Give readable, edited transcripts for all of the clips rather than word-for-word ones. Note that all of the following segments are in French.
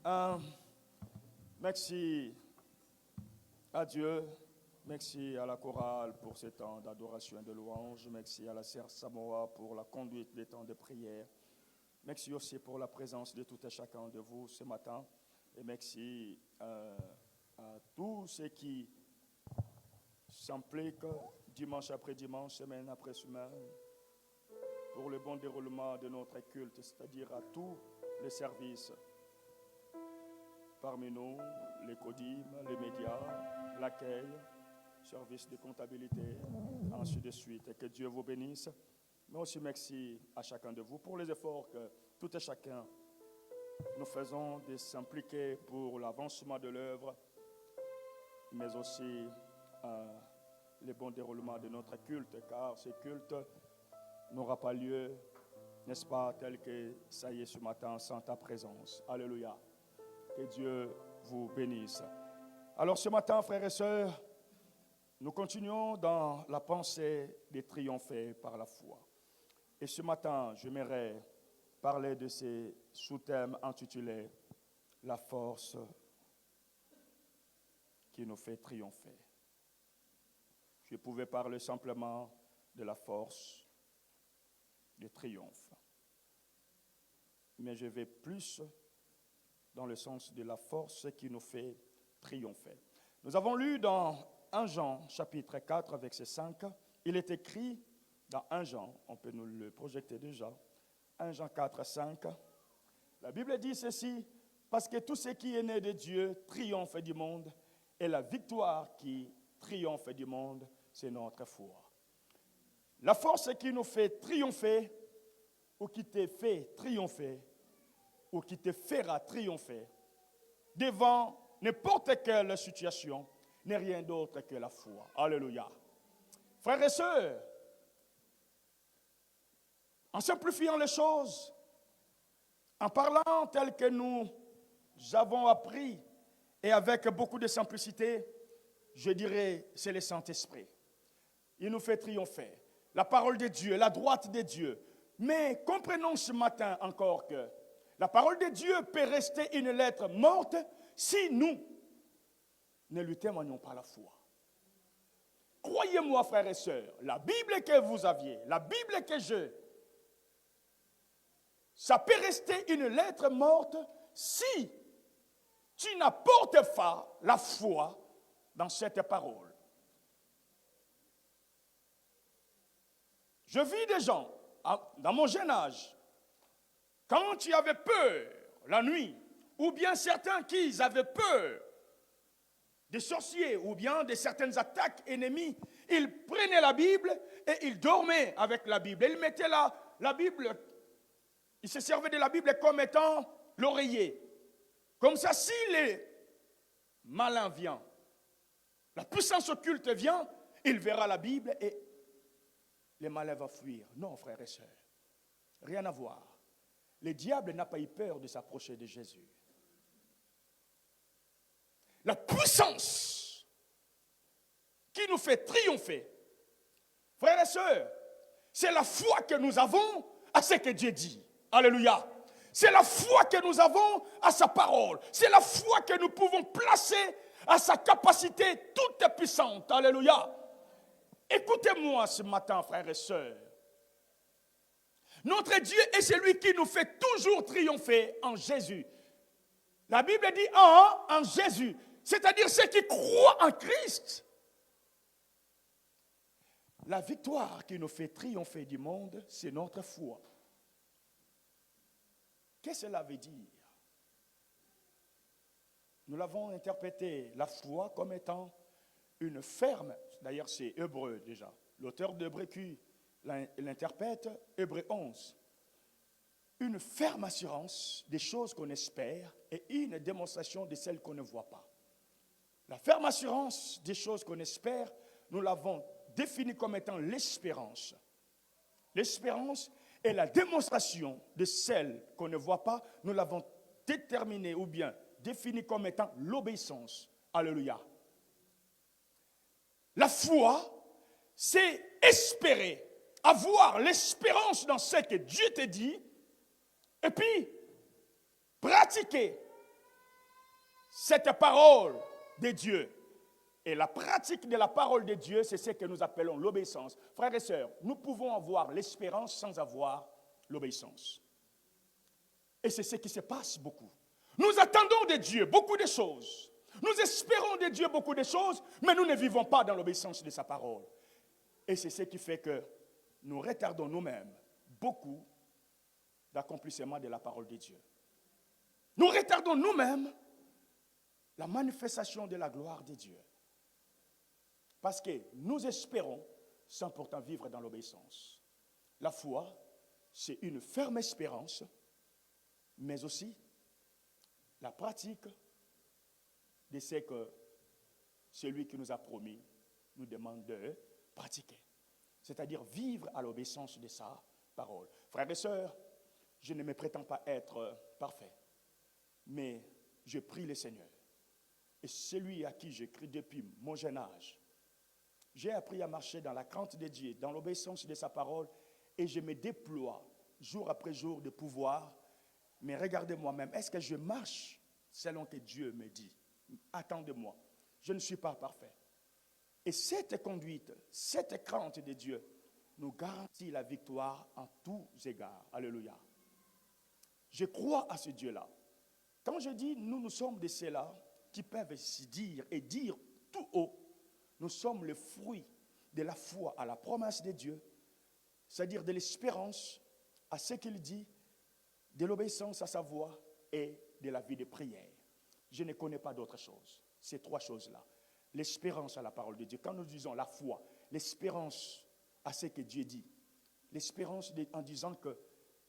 Euh, merci à Dieu, merci à la chorale pour ces temps d'adoration et de louange, merci à la sœur Samoa pour la conduite des temps de prière, merci aussi pour la présence de tout et chacun de vous ce matin, et merci à tous ceux qui s'impliquent dimanche après dimanche, semaine après semaine, pour le bon déroulement de notre culte, c'est-à-dire à tous les services. Parmi nous, les codimes, les médias, l'accueil, service de comptabilité, ainsi de suite. Et que Dieu vous bénisse. Mais aussi merci à chacun de vous pour les efforts que tout et chacun nous faisons de s'impliquer pour l'avancement de l'œuvre, mais aussi le bon déroulement de notre culte, car ce culte n'aura pas lieu, n'est-ce pas, tel que ça y est ce matin, sans ta présence. Alléluia. Que Dieu vous bénisse. Alors ce matin, frères et sœurs, nous continuons dans la pensée de triompher par la foi. Et ce matin, j'aimerais parler de ces sous-thèmes intitulés « La force qui nous fait triompher ». Je pouvais parler simplement de la force de triomphe. Mais je vais plus dans le sens de la force qui nous fait triompher. Nous avons lu dans 1 Jean, chapitre 4, verset 5, il est écrit dans 1 Jean, on peut nous le projeter déjà, 1 Jean 4, 5, la Bible dit ceci, parce que tout ce qui est né de Dieu triomphe du monde, et la victoire qui triomphe du monde, c'est notre foi. La force qui nous fait triompher, ou qui te fait triompher, ou qui te fera triompher devant n'importe quelle situation, n'est rien d'autre que la foi. Alléluia. Frères et sœurs, en simplifiant les choses, en parlant tel que nous avons appris et avec beaucoup de simplicité, je dirais, c'est le Saint-Esprit. Il nous fait triompher. La parole de Dieu, la droite de Dieu. Mais comprenons ce matin encore que la parole de Dieu peut rester une lettre morte si nous ne lui témoignons pas la foi. Croyez-moi, frères et sœurs, la Bible que vous aviez, la Bible que j'ai, ça peut rester une lettre morte si tu n'apportes pas la foi dans cette parole. Je vis des gens, dans mon jeune âge, quand tu avais peur la nuit, ou bien certains qui avaient peur des sorciers, ou bien de certaines attaques ennemies, ils prenaient la Bible et ils dormaient avec la Bible. Ils mettaient la Bible, ils se servaient de la Bible comme étant l'oreiller. Comme ça, si le malin vient, la puissance occulte vient, il verra la Bible et le malin va fuir. Non, frères et sœurs, rien à voir. Le diable n'a pas eu peur de s'approcher de Jésus. La puissance qui nous fait triompher, frères et sœurs, c'est la foi que nous avons à ce que Dieu dit. Alléluia. C'est la foi que nous avons à sa parole. C'est la foi que nous pouvons placer à sa capacité toute puissante. Alléluia. Écoutez-moi ce matin, frères et sœurs. Notre Dieu est celui qui nous fait toujours triompher en Jésus. La Bible dit en Jésus, c'est-à-dire ceux qui croient en Christ. La victoire qui nous fait triompher du monde, c'est notre foi. Qu'est-ce que cela veut dire? Nous l'avons interprété, la foi, comme étant une ferme, d'ailleurs c'est hébreu déjà, l'auteur d'Hébreux qui l'interprète, Hébreux 11. Une ferme assurance des choses qu'on espère et une démonstration de celles qu'on ne voit pas. La ferme assurance des choses qu'on espère, nous l'avons définie comme étant l'espérance. L'espérance est la démonstration de celles qu'on ne voit pas, nous l'avons déterminée ou bien définie comme étant l'obéissance. Alléluia. La foi, c'est espérer. Avoir l'espérance dans ce que Dieu te dit, et puis pratiquer cette parole de Dieu. Et la pratique de la parole de Dieu, c'est ce que nous appelons l'obéissance. Frères et sœurs, nous pouvons avoir l'espérance sans avoir l'obéissance. Et c'est ce qui se passe beaucoup. Nous attendons de Dieu beaucoup de choses. Nous espérons de Dieu beaucoup de choses, mais nous ne vivons pas dans l'obéissance de sa parole. Et c'est ce qui fait que nous retardons nous-mêmes beaucoup d'accomplissement de la parole de Dieu. Nous retardons nous-mêmes la manifestation de la gloire de Dieu. Parce que nous espérons sans pourtant vivre dans l'obéissance. La foi, c'est une ferme espérance, mais aussi la pratique de ce que celui qui nous a promis nous demande de pratiquer. C'est-à-dire vivre à l'obéissance de sa parole. Frères et sœurs, je ne me prétends pas être parfait, mais je prie le Seigneur. Et celui à qui j'écris depuis mon jeune âge, j'ai appris à marcher dans la crainte de Dieu, dans l'obéissance de sa parole, et je me déploie jour après jour de pouvoir. Mais regardez moi-même, est-ce que je marche selon que Dieu me dit? Attendez-moi, je ne suis pas parfait. Et cette conduite, cette crainte de Dieu nous garantit la victoire en tous égards. Alléluia. Je crois à ce Dieu-là. Quand je dis nous sommes de ceux-là qui peuvent se dire et dire tout haut, nous sommes le fruit de la foi à la promesse de Dieu, c'est-à-dire de l'espérance à ce qu'il dit, de l'obéissance à sa voix et de la vie de prière. Je ne connais pas d'autre chose. Ces trois choses-là. L'espérance à la parole de Dieu. Quand nous disons la foi, l'espérance à ce que Dieu dit. L'espérance en disant que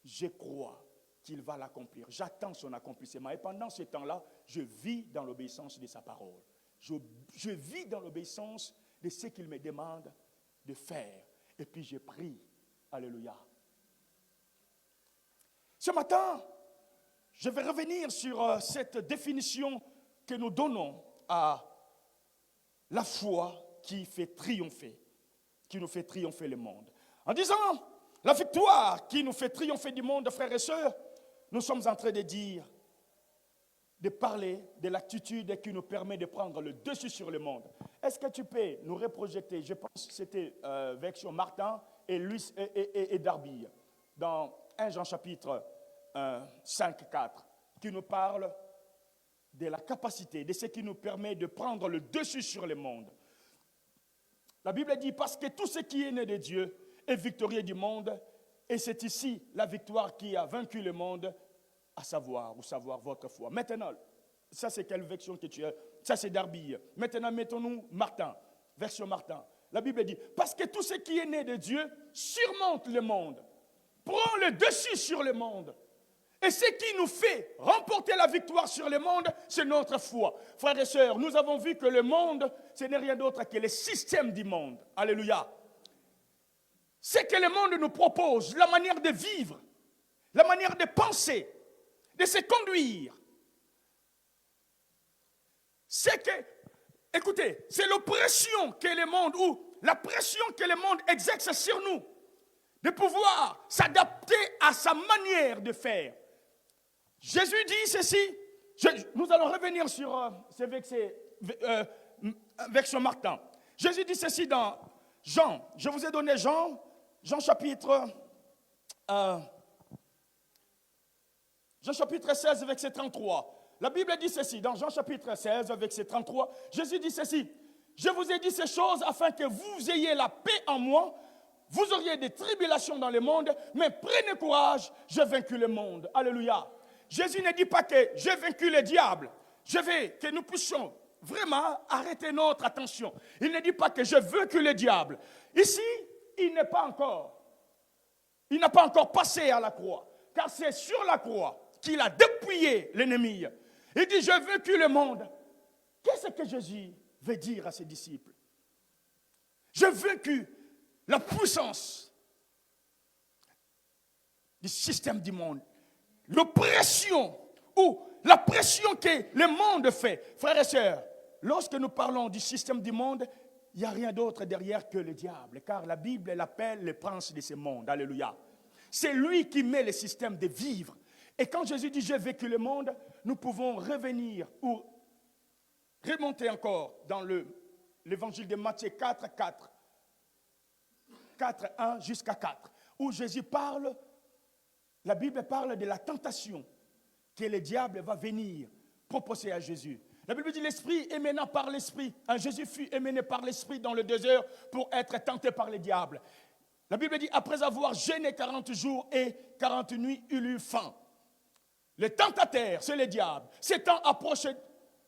je crois qu'il va l'accomplir. J'attends son accomplissement. Et pendant ce temps-là, je vis dans l'obéissance de sa parole. Je vis dans l'obéissance de ce qu'il me demande de faire. Et puis je prie. Alléluia. Ce matin, je vais revenir sur cette définition que nous donnons à la foi qui fait triompher, qui nous fait triompher le monde. En disant la victoire qui nous fait triompher du monde, frères et sœurs, nous sommes en train de dire, de parler de l'attitude qui nous permet de prendre le dessus sur le monde. Est-ce que tu peux nous reprojeter? Je pense que c'était version Martin et Darby, dans 1 Jean chapitre 5, 4, qui nous parle de la capacité, de ce qui nous permet de prendre le dessus sur le monde. La Bible dit, parce que tout ce qui est né de Dieu est victorieux du monde, et c'est ici la victoire qui a vaincu le monde, à savoir votre foi. Maintenant, ça c'est quelle version que tu as? Ça c'est Darby. Maintenant, mettons-nous Martin, version Martin. La Bible dit, parce que tout ce qui est né de Dieu surmonte le monde, prend le dessus sur le monde. Et ce qui nous fait remporter la victoire sur le monde, c'est notre foi. Frères et sœurs, nous avons vu que le monde, ce n'est rien d'autre que le système du monde. Alléluia. Ce que le monde nous propose, la manière de vivre, la manière de penser, de se conduire. C'est que, écoutez, c'est l'oppression que le monde, ou la pression que le monde exerce sur nous, de pouvoir s'adapter à sa manière de faire. Jésus dit ceci, nous allons revenir sur ces version Martin. Jésus dit ceci dans Jean, je vous ai donné Jean chapitre 16, verset 33. La Bible dit ceci, dans Jean chapitre 16, verset 33, Jésus dit ceci, je vous ai dit ces choses afin que vous ayez la paix en moi. Vous auriez des tribulations dans le monde, mais prenez courage, j'ai vaincu le monde. Alléluia. Jésus ne dit pas que j'ai vaincu le diable. Je veux que nous puissions vraiment arrêter notre attention. Il ne dit pas que j'ai vaincu le diable. Ici, il n'a pas encore passé à la croix. Car c'est sur la croix qu'il a dépouillé l'ennemi. Il dit, j'ai vaincu le monde. Qu'est-ce que Jésus veut dire à ses disciples? J'ai vaincu la puissance du système du monde. L'oppression ou la pression que le monde fait. Frères et sœurs, lorsque nous parlons du système du monde, il n'y a rien d'autre derrière que le diable. Car la Bible l'appelle le prince de ce monde. Alléluia. C'est lui qui met le système de vivre. Et quand Jésus dit « j'ai vécu le monde », nous pouvons revenir ou Remontez encore dans l'évangile de Matthieu 4, 1 jusqu'à 4, où Jésus parle, la Bible parle de la tentation que le diable va venir proposer à Jésus. La Bible dit l'esprit émanant par l'esprit. Jésus fut émené par l'esprit dans le désert pour être tenté par le diable. La Bible dit après avoir jeûné 40 jours et 40 nuits, il eut faim. Le tentateur, c'est le diable, s'étant approché,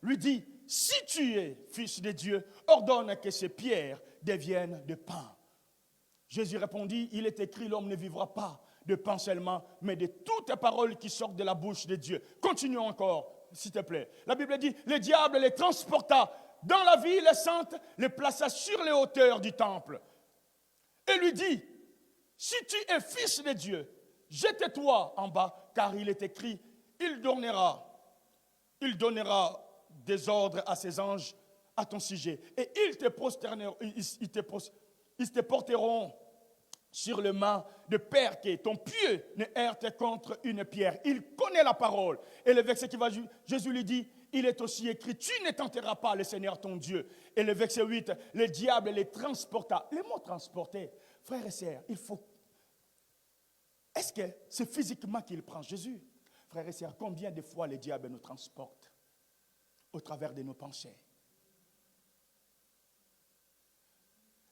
lui dit, si tu es fils de Dieu, ordonne que ces pierres deviennent de pain. Jésus répondit, il est écrit, l'homme ne vivra pas de pain seulement, mais de toutes paroles qui sortent de la bouche de Dieu. Continuons encore, s'il te plaît. La Bible dit, le diable les transporta dans la ville sainte, les plaça sur les hauteurs du temple. Et lui dit, si tu es fils de Dieu, jette-toi en bas, car il est écrit, il donnera des ordres à ses anges à ton sujet. Et ils te porteront sur le main de peur que ton pied ne heurte contre une pierre. Il connaît la parole. Et le verset qui va, Jésus lui dit, il est aussi écrit, tu ne tenteras pas le Seigneur ton Dieu. Et le verset 8, le diable les transporta. Le mot transporter, frères et sœurs, il faut... Est-ce que c'est physiquement qu'il prend Jésus? Frères et sœurs, combien de fois le diable nous transporte au travers de nos pensées?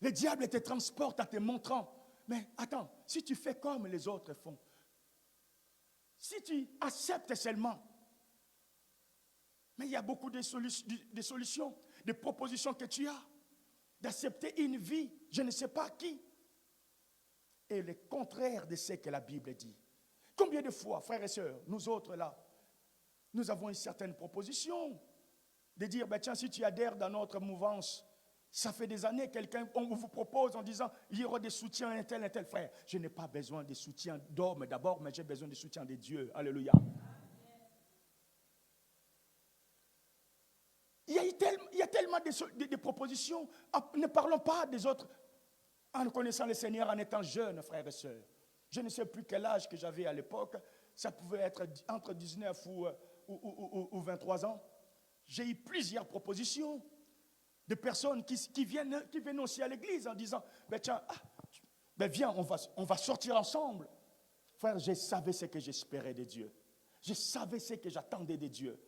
Le diable te transporte en te montrant, mais attends, si tu fais comme les autres font, si tu acceptes seulement, mais il y a beaucoup de solutions, de propositions que tu as, d'accepter une vie, je ne sais pas qui, et le contraire de ce que la Bible dit. Combien de fois, frères et sœurs, nous autres là, nous avons une certaine proposition de dire, ben tiens, si tu adhères dans notre mouvance, ça fait des années, on vous propose en disant, il y aura des soutiens un tel frère. Je n'ai pas besoin de soutien d'hommes d'abord, mais j'ai besoin de soutien de Dieu. Alléluia. Il y a tellement de propositions. Ne parlons pas des autres en connaissant le Seigneur, en étant jeune, frères et sœurs. Je ne sais plus quel âge que j'avais à l'époque. Ça pouvait être entre 19 ou 23 ans. J'ai eu plusieurs propositions de personnes qui viennent aussi à l'église en disant, ben tiens, viens, on va sortir ensemble. Frère, je savais ce que j'espérais de Dieu. Je savais ce que j'attendais de Dieu.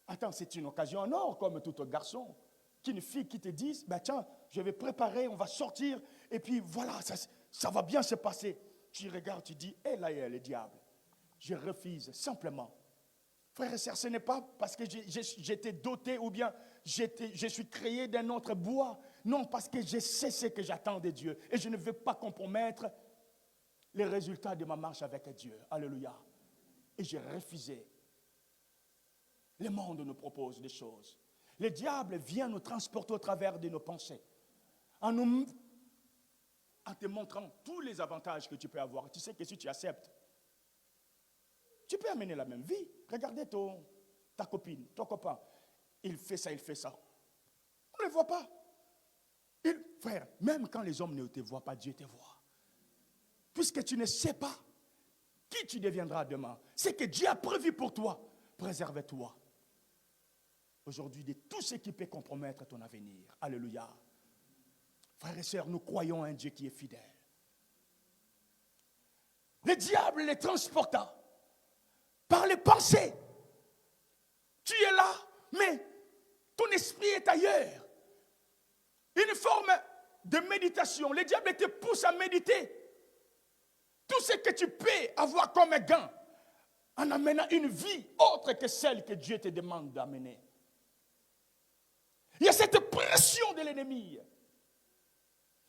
Attends, c'est une occasion en or, comme tout garçon, qu'une fille qui te dise, ben tiens, je vais préparer, on va sortir, et puis voilà, ça va bien se passer. Tu regardes, tu dis, là, il y a le diable. Je refuse simplement. Frères et sœurs, ce n'est pas parce que j'étais doté ou bien je suis créé d'un autre bois. Non, parce que je sais ce que j'attends de Dieu. Et je ne veux pas compromettre les résultats de ma marche avec Dieu. Alléluia. Et j'ai refusé. Le monde nous propose des choses. Le diable vient nous transporter au travers de nos pensées. En te montrant tous les avantages que tu peux avoir. Tu sais que si tu acceptes, tu peux amener la même vie. Regardez ta copine, ton copain. Il fait ça, il fait ça. On ne le voit pas. Frère, même quand les hommes ne te voient pas, Dieu te voit. Puisque tu ne sais pas qui tu deviendras demain. Ce que Dieu a prévu pour toi, préserve-toi. Aujourd'hui, de tout ce qui peut compromettre ton avenir. Alléluia. Frères et sœurs, nous croyons en un Dieu qui est fidèle. Le diable les transporta par les pensées. Tu es là, mais ton esprit est ailleurs. Une forme de méditation. Le diable te pousse à méditer. Tout ce que tu peux avoir comme gain en amenant une vie autre que celle que Dieu te demande d'amener. Il y a cette pression de l'ennemi.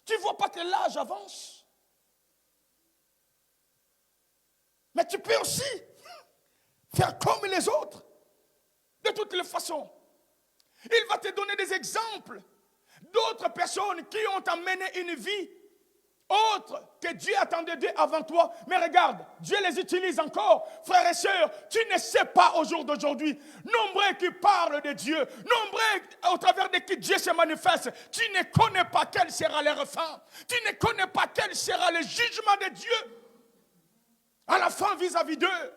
Tu ne vois pas que l'âge avance. Mais tu peux aussi faire comme les autres. De toutes les façons. Il va te donner des exemples d'autres personnes qui ont amené une vie autre que Dieu attendait d'eux avant toi. Mais regarde, Dieu les utilise encore. Frères et sœurs, tu ne sais pas au jour d'aujourd'hui, nombreux qui parlent de Dieu, nombreux au travers de qui Dieu se manifeste, tu ne connais pas quelle sera leur fin. Tu ne connais pas quel sera le jugement de Dieu à la fin vis-à-vis d'eux.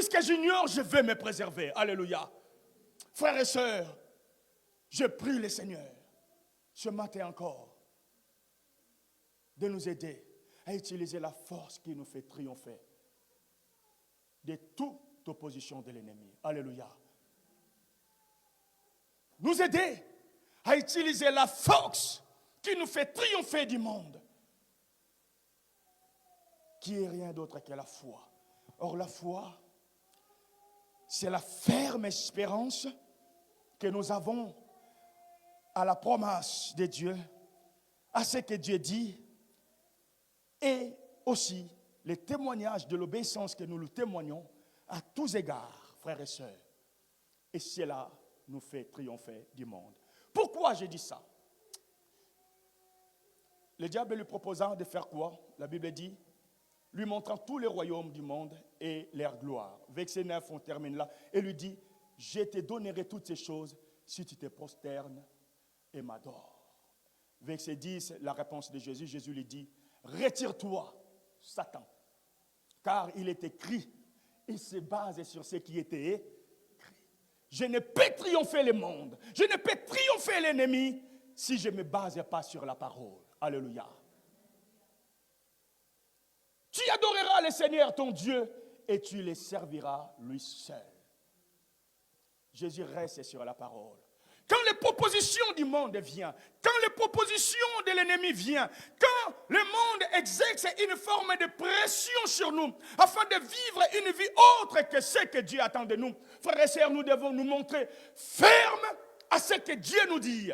puisque j'ignore, je vais me préserver. Alléluia. Frères et sœurs, je prie le Seigneur, ce matin encore, de nous aider à utiliser la force qui nous fait triompher de toute opposition de l'ennemi. Alléluia. Nous aider à utiliser la force qui nous fait triompher du monde, qui est rien d'autre que la foi. Or, la foi, c'est la ferme espérance que nous avons à la promesse de Dieu, à ce que Dieu dit, et aussi les témoignages de l'obéissance que nous lui témoignons à tous égards, frères et sœurs. Et cela nous fait triompher du monde. Pourquoi j'ai dit ça? Le diable lui proposant de faire quoi? La Bible dit, lui montrant tous les royaumes du monde et leur gloire. Verset 9, on termine là. Et lui dit, je te donnerai toutes ces choses si tu te prosternes et m'adores. Verset 10, la réponse de Jésus. Jésus lui dit, retire-toi, Satan, car il est écrit, il se base sur ce qui était écrit. Je ne peux triompher le monde, je ne peux triompher l'ennemi si je ne me base pas sur la parole. Alléluia. Tu adoreras le Seigneur ton Dieu et tu le serviras lui seul. Jésus reste sur la parole. Quand les propositions du monde viennent, quand les propositions de l'ennemi viennent, quand le monde exerce une forme de pression sur nous, afin de vivre une vie autre que ce que Dieu attend de nous, frères et sœurs, nous devons nous montrer fermes à ce que Dieu nous dit.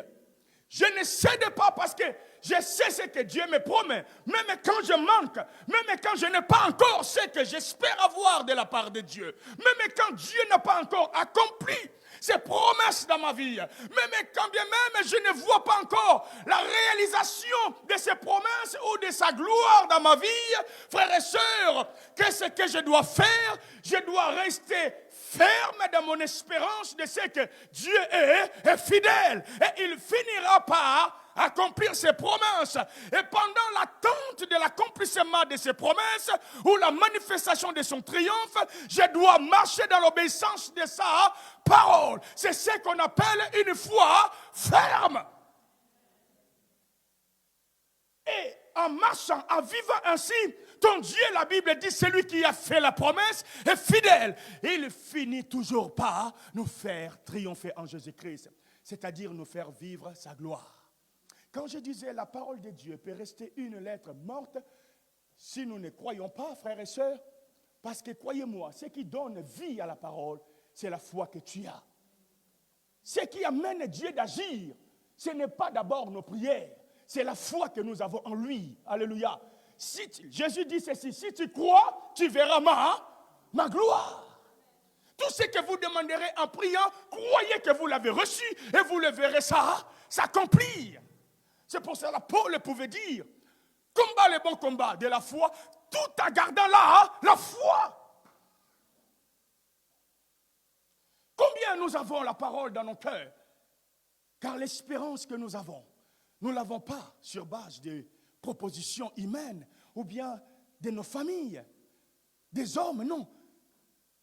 Je ne cède pas parce que je sais ce que Dieu me promet. Même quand je manque, même quand je n'ai pas encore ce que j'espère avoir de la part de Dieu, même quand Dieu n'a pas encore accompli ses promesses dans ma vie, même quand bien même je ne vois pas encore la réalisation de ses promesses ou de sa gloire dans ma vie, frères et sœurs, qu'est-ce que je dois faire? Je dois rester ferme dans mon espérance de ce que Dieu est fidèle. Et il finira par accomplir ses promesses. Et pendant l'attente de l'accomplissement de ses promesses ou la manifestation de son triomphe, je dois marcher dans l'obéissance de sa parole. C'est ce qu'on appelle une foi ferme. Et en marchant, en vivant ainsi, ton Dieu, la Bible dit, celui qui a fait la promesse est fidèle. Il finit toujours par nous faire triompher en Jésus-Christ, c'est-à-dire nous faire vivre sa gloire. Quand je disais la parole de Dieu peut rester une lettre morte si nous ne croyons pas, frères et sœurs, parce que croyez-moi, ce qui donne vie à la parole, c'est la foi que tu as. Ce qui amène Dieu d'agir, ce n'est pas d'abord nos prières, c'est la foi que nous avons en lui. Alléluia. Jésus dit ceci, si tu crois, tu verras ma gloire. Tout ce que vous demanderez en priant, croyez que vous l'avez reçu et vous le verrez ça s'accomplir. C'est pour cela que Paul pouvait dire, combat le bon combat de la foi, tout en gardant la foi. Combien nous avons la parole dans nos cœurs? Car l'espérance que nous avons, nous ne l'avons pas sur base de propositions humaines ou bien de nos familles, des hommes, non.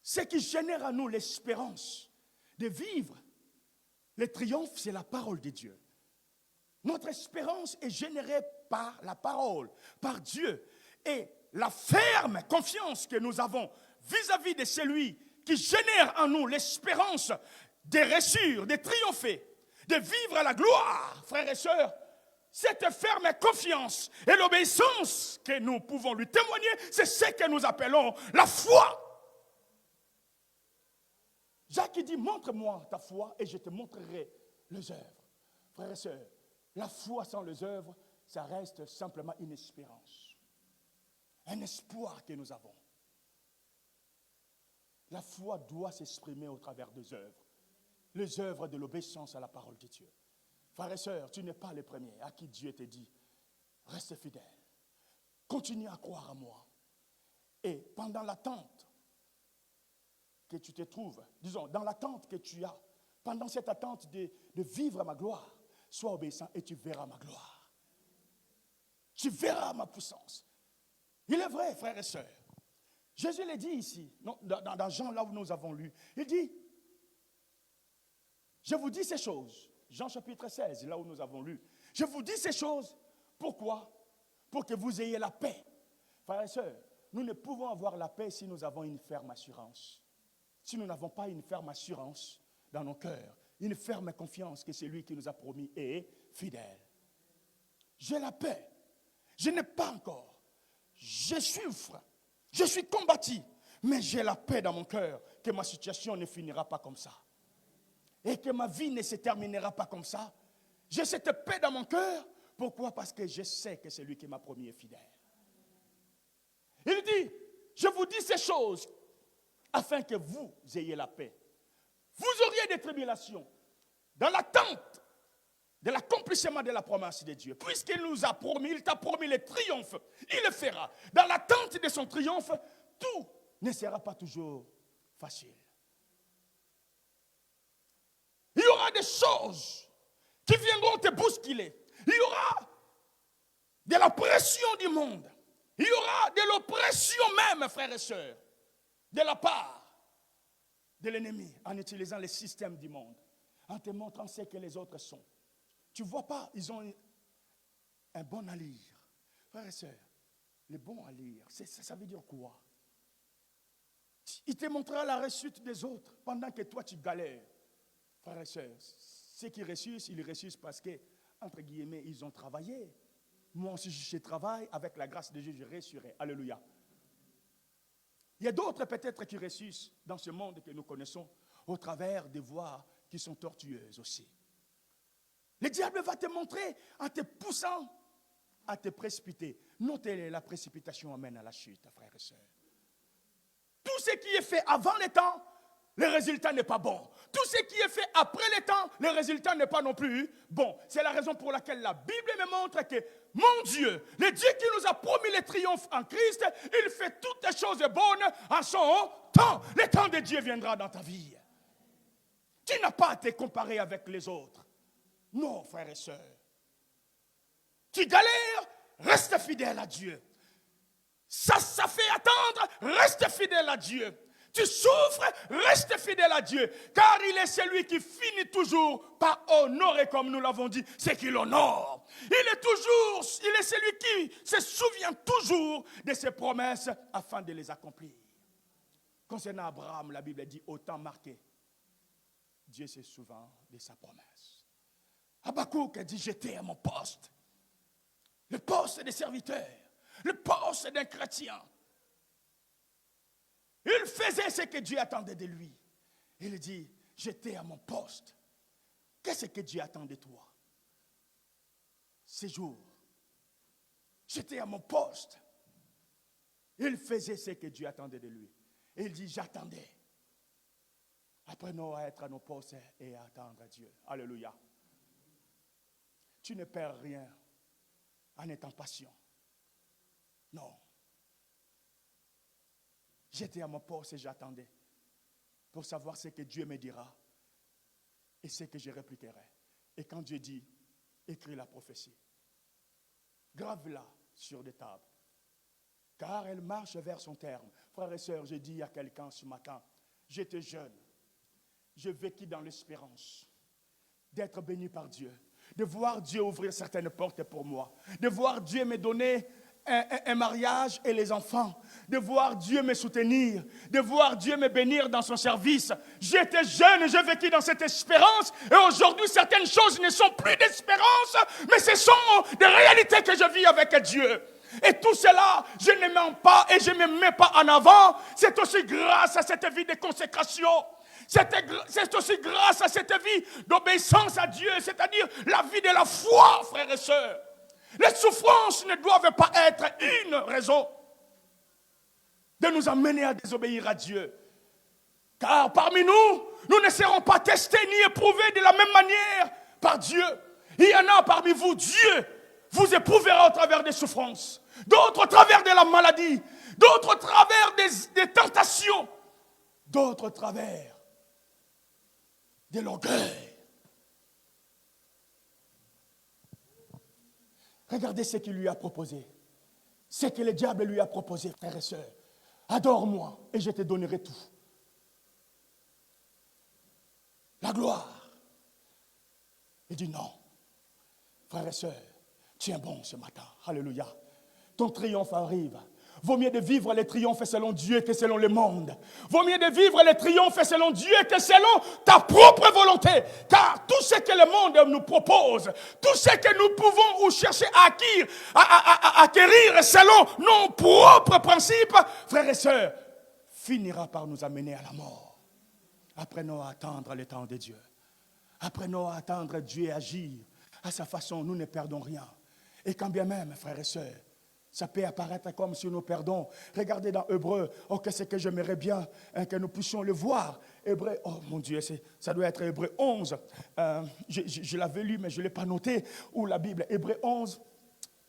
Ce qui génère à nous l'espérance de vivre le triomphe, c'est la parole de Dieu. Notre espérance est générée par la parole, par Dieu. Et la ferme confiance que nous avons vis-à-vis de celui qui génère en nous l'espérance de réussir, de triompher, de vivre la gloire, frères et sœurs, cette ferme confiance et l'obéissance que nous pouvons lui témoigner, c'est ce que nous appelons la foi. Jacques dit, montre-moi ta foi et je te montrerai les œuvres. Frères et sœurs, la foi sans les œuvres, ça reste simplement une espérance. Un espoir que nous avons. La foi doit s'exprimer au travers des œuvres. Les œuvres de l'obéissance à la parole de Dieu. Frères et sœurs, tu n'es pas les premiers à qui Dieu te dit, reste fidèle. Continue à croire à moi. Et pendant l'attente que tu te trouves, disons, dans l'attente que tu as, pendant cette attente de vivre ma gloire, sois obéissant et tu verras ma gloire. Tu verras ma puissance. Il est vrai, frères et sœurs, Jésus l'a dit ici, dans Jean, là où nous avons lu. Il dit, je vous dis ces choses. Jean chapitre 16, là où nous avons lu. Je vous dis ces choses. Pourquoi? Pour que vous ayez la paix. Frères et sœurs, nous ne pouvons avoir la paix si nous avons une ferme assurance. Si nous n'avons pas une ferme assurance dans nos cœurs, une ferme confiance que celui qui nous a promis est fidèle. J'ai la paix. Je n'ai pas encore. Je souffre. Je suis combattu. Mais j'ai la paix dans mon cœur que ma situation ne finira pas comme ça. Et que ma vie ne se terminera pas comme ça. J'ai cette paix dans mon cœur. Pourquoi? Parce que je sais que celui qui m'a promis est fidèle. Il dit, je vous dis ces choses afin que vous ayez la paix. Vous auriez des tribulations dans l'attente de l'accomplissement de la promesse de Dieu. Puisqu'il nous a promis, il t'a promis le triomphe, il le fera. Dans l'attente de son triomphe, tout ne sera pas toujours facile. Il y aura des choses qui viendront te bousculer. Il y aura de la pression du monde. Il y aura de l'oppression même, frères et sœurs, de la part de l'ennemi, en utilisant les systèmes du monde, en te montrant ce que les autres sont. Tu ne vois pas, ils ont un bon à lire. Frères et sœurs, le bon à lire, ça veut dire quoi? Il te montrera la réussite des autres pendant que toi tu galères. Frères et sœurs, ceux qui réussissent, ils réussissent parce que, entre guillemets, ils ont travaillé. Moi aussi, je travaille, avec la grâce de Dieu, je réussirai. Alléluia. Il y a d'autres peut-être qui réussissent dans ce monde que nous connaissons au travers des voies qui sont tortueuses aussi. Le diable va te montrer en te poussant à te précipiter. Notez, la précipitation amène à la chute, frères et sœurs. Tout ce qui est fait avant le temps, le résultat n'est pas bon. Tout ce qui est fait après le temps, le résultat n'est pas non plus bon. C'est la raison pour laquelle la Bible me montre que mon Dieu, le Dieu qui nous a promis le triomphe en Christ, il fait toutes les choses bonnes en son temps. Le temps de Dieu viendra dans ta vie. Tu n'as pas à te comparer avec les autres. Non, frères et sœurs. Tu galères, reste fidèle à Dieu. Ça fait attendre, reste fidèle à Dieu. Tu souffres, reste fidèle à Dieu, car il est celui qui finit toujours par honorer, comme nous l'avons dit, ce qu'il honore. Il est celui qui se souvient toujours de ses promesses afin de les accomplir. Concernant Abraham, la Bible dit, au temps marqué, Dieu se souvient de sa promesse. Habakkuk a dit, j'étais à mon poste, le poste des serviteurs, le poste d'un chrétien. Il faisait ce que Dieu attendait de lui. Il dit, j'étais à mon poste. Qu'est-ce que Dieu attend de toi? Ces jours, j'étais à mon poste. Il faisait ce que Dieu attendait de lui. Il dit, j'attendais. Apprenons à être à nos postes et à attendre Dieu. Alléluia. Tu ne perds rien en étant patient. Non. J'étais à mon poste et j'attendais pour savoir ce que Dieu me dira et ce que je répliquerai. Et quand Dieu dit, écris la prophétie, grave-la sur des tables, car elle marche vers son terme. Frères et sœurs, j'ai dit à quelqu'un ce matin, j'étais jeune, je vécus dans l'espérance d'être béni par Dieu, de voir Dieu ouvrir certaines portes pour moi, de voir Dieu me donner un mariage et les enfants, de voir Dieu me soutenir, de voir Dieu me bénir dans son service. J'étais jeune, j'ai vécu dans cette espérance et aujourd'hui certaines choses ne sont plus d'espérance, mais ce sont des réalités que je vis avec Dieu. Et tout cela, je ne mens pas et je ne me mets pas en avant. C'est aussi grâce à cette vie de consécration. C'est aussi grâce à cette vie d'obéissance à Dieu, c'est-à-dire la vie de la foi, frères et sœurs. Les souffrances ne doivent pas être une raison de nous amener à désobéir à Dieu. Car parmi nous, nous ne serons pas testés ni éprouvés de la même manière par Dieu. Il y en a parmi vous, Dieu vous éprouvera au travers des souffrances, d'autres au travers de la maladie, d'autres au travers des tentations, d'autres au travers de l'orgueil. Regardez ce qu'il lui a proposé. Ce que le diable lui a proposé, frères et sœurs. adore-moi et je te donnerai tout. La gloire. Il dit non. Frères et sœurs, tiens bon ce matin. Alléluia. Ton triomphe arrive. Vaut mieux de vivre les triomphes selon Dieu que selon le monde. Vaut mieux de vivre les triomphes selon Dieu que selon ta propre volonté. Car tout ce que le monde nous propose, tout ce que nous pouvons ou chercher à acquérir selon nos propres principes, frères et sœurs, finira par nous amener à la mort. Apprenons à attendre le temps de Dieu. Apprenons à attendre Dieu agir. À sa façon, nous ne perdons rien. Et quand bien même, frères et sœurs, ça peut apparaître comme si nous perdons. Regardez dans Hébreu, oh, qu'est-ce que j'aimerais bien que nous puissions le voir. Hébreu, oh mon Dieu, ça doit être Hébreu 11. Je l'avais lu, mais je ne l'ai pas noté. Ou la Bible, Hébreu 11,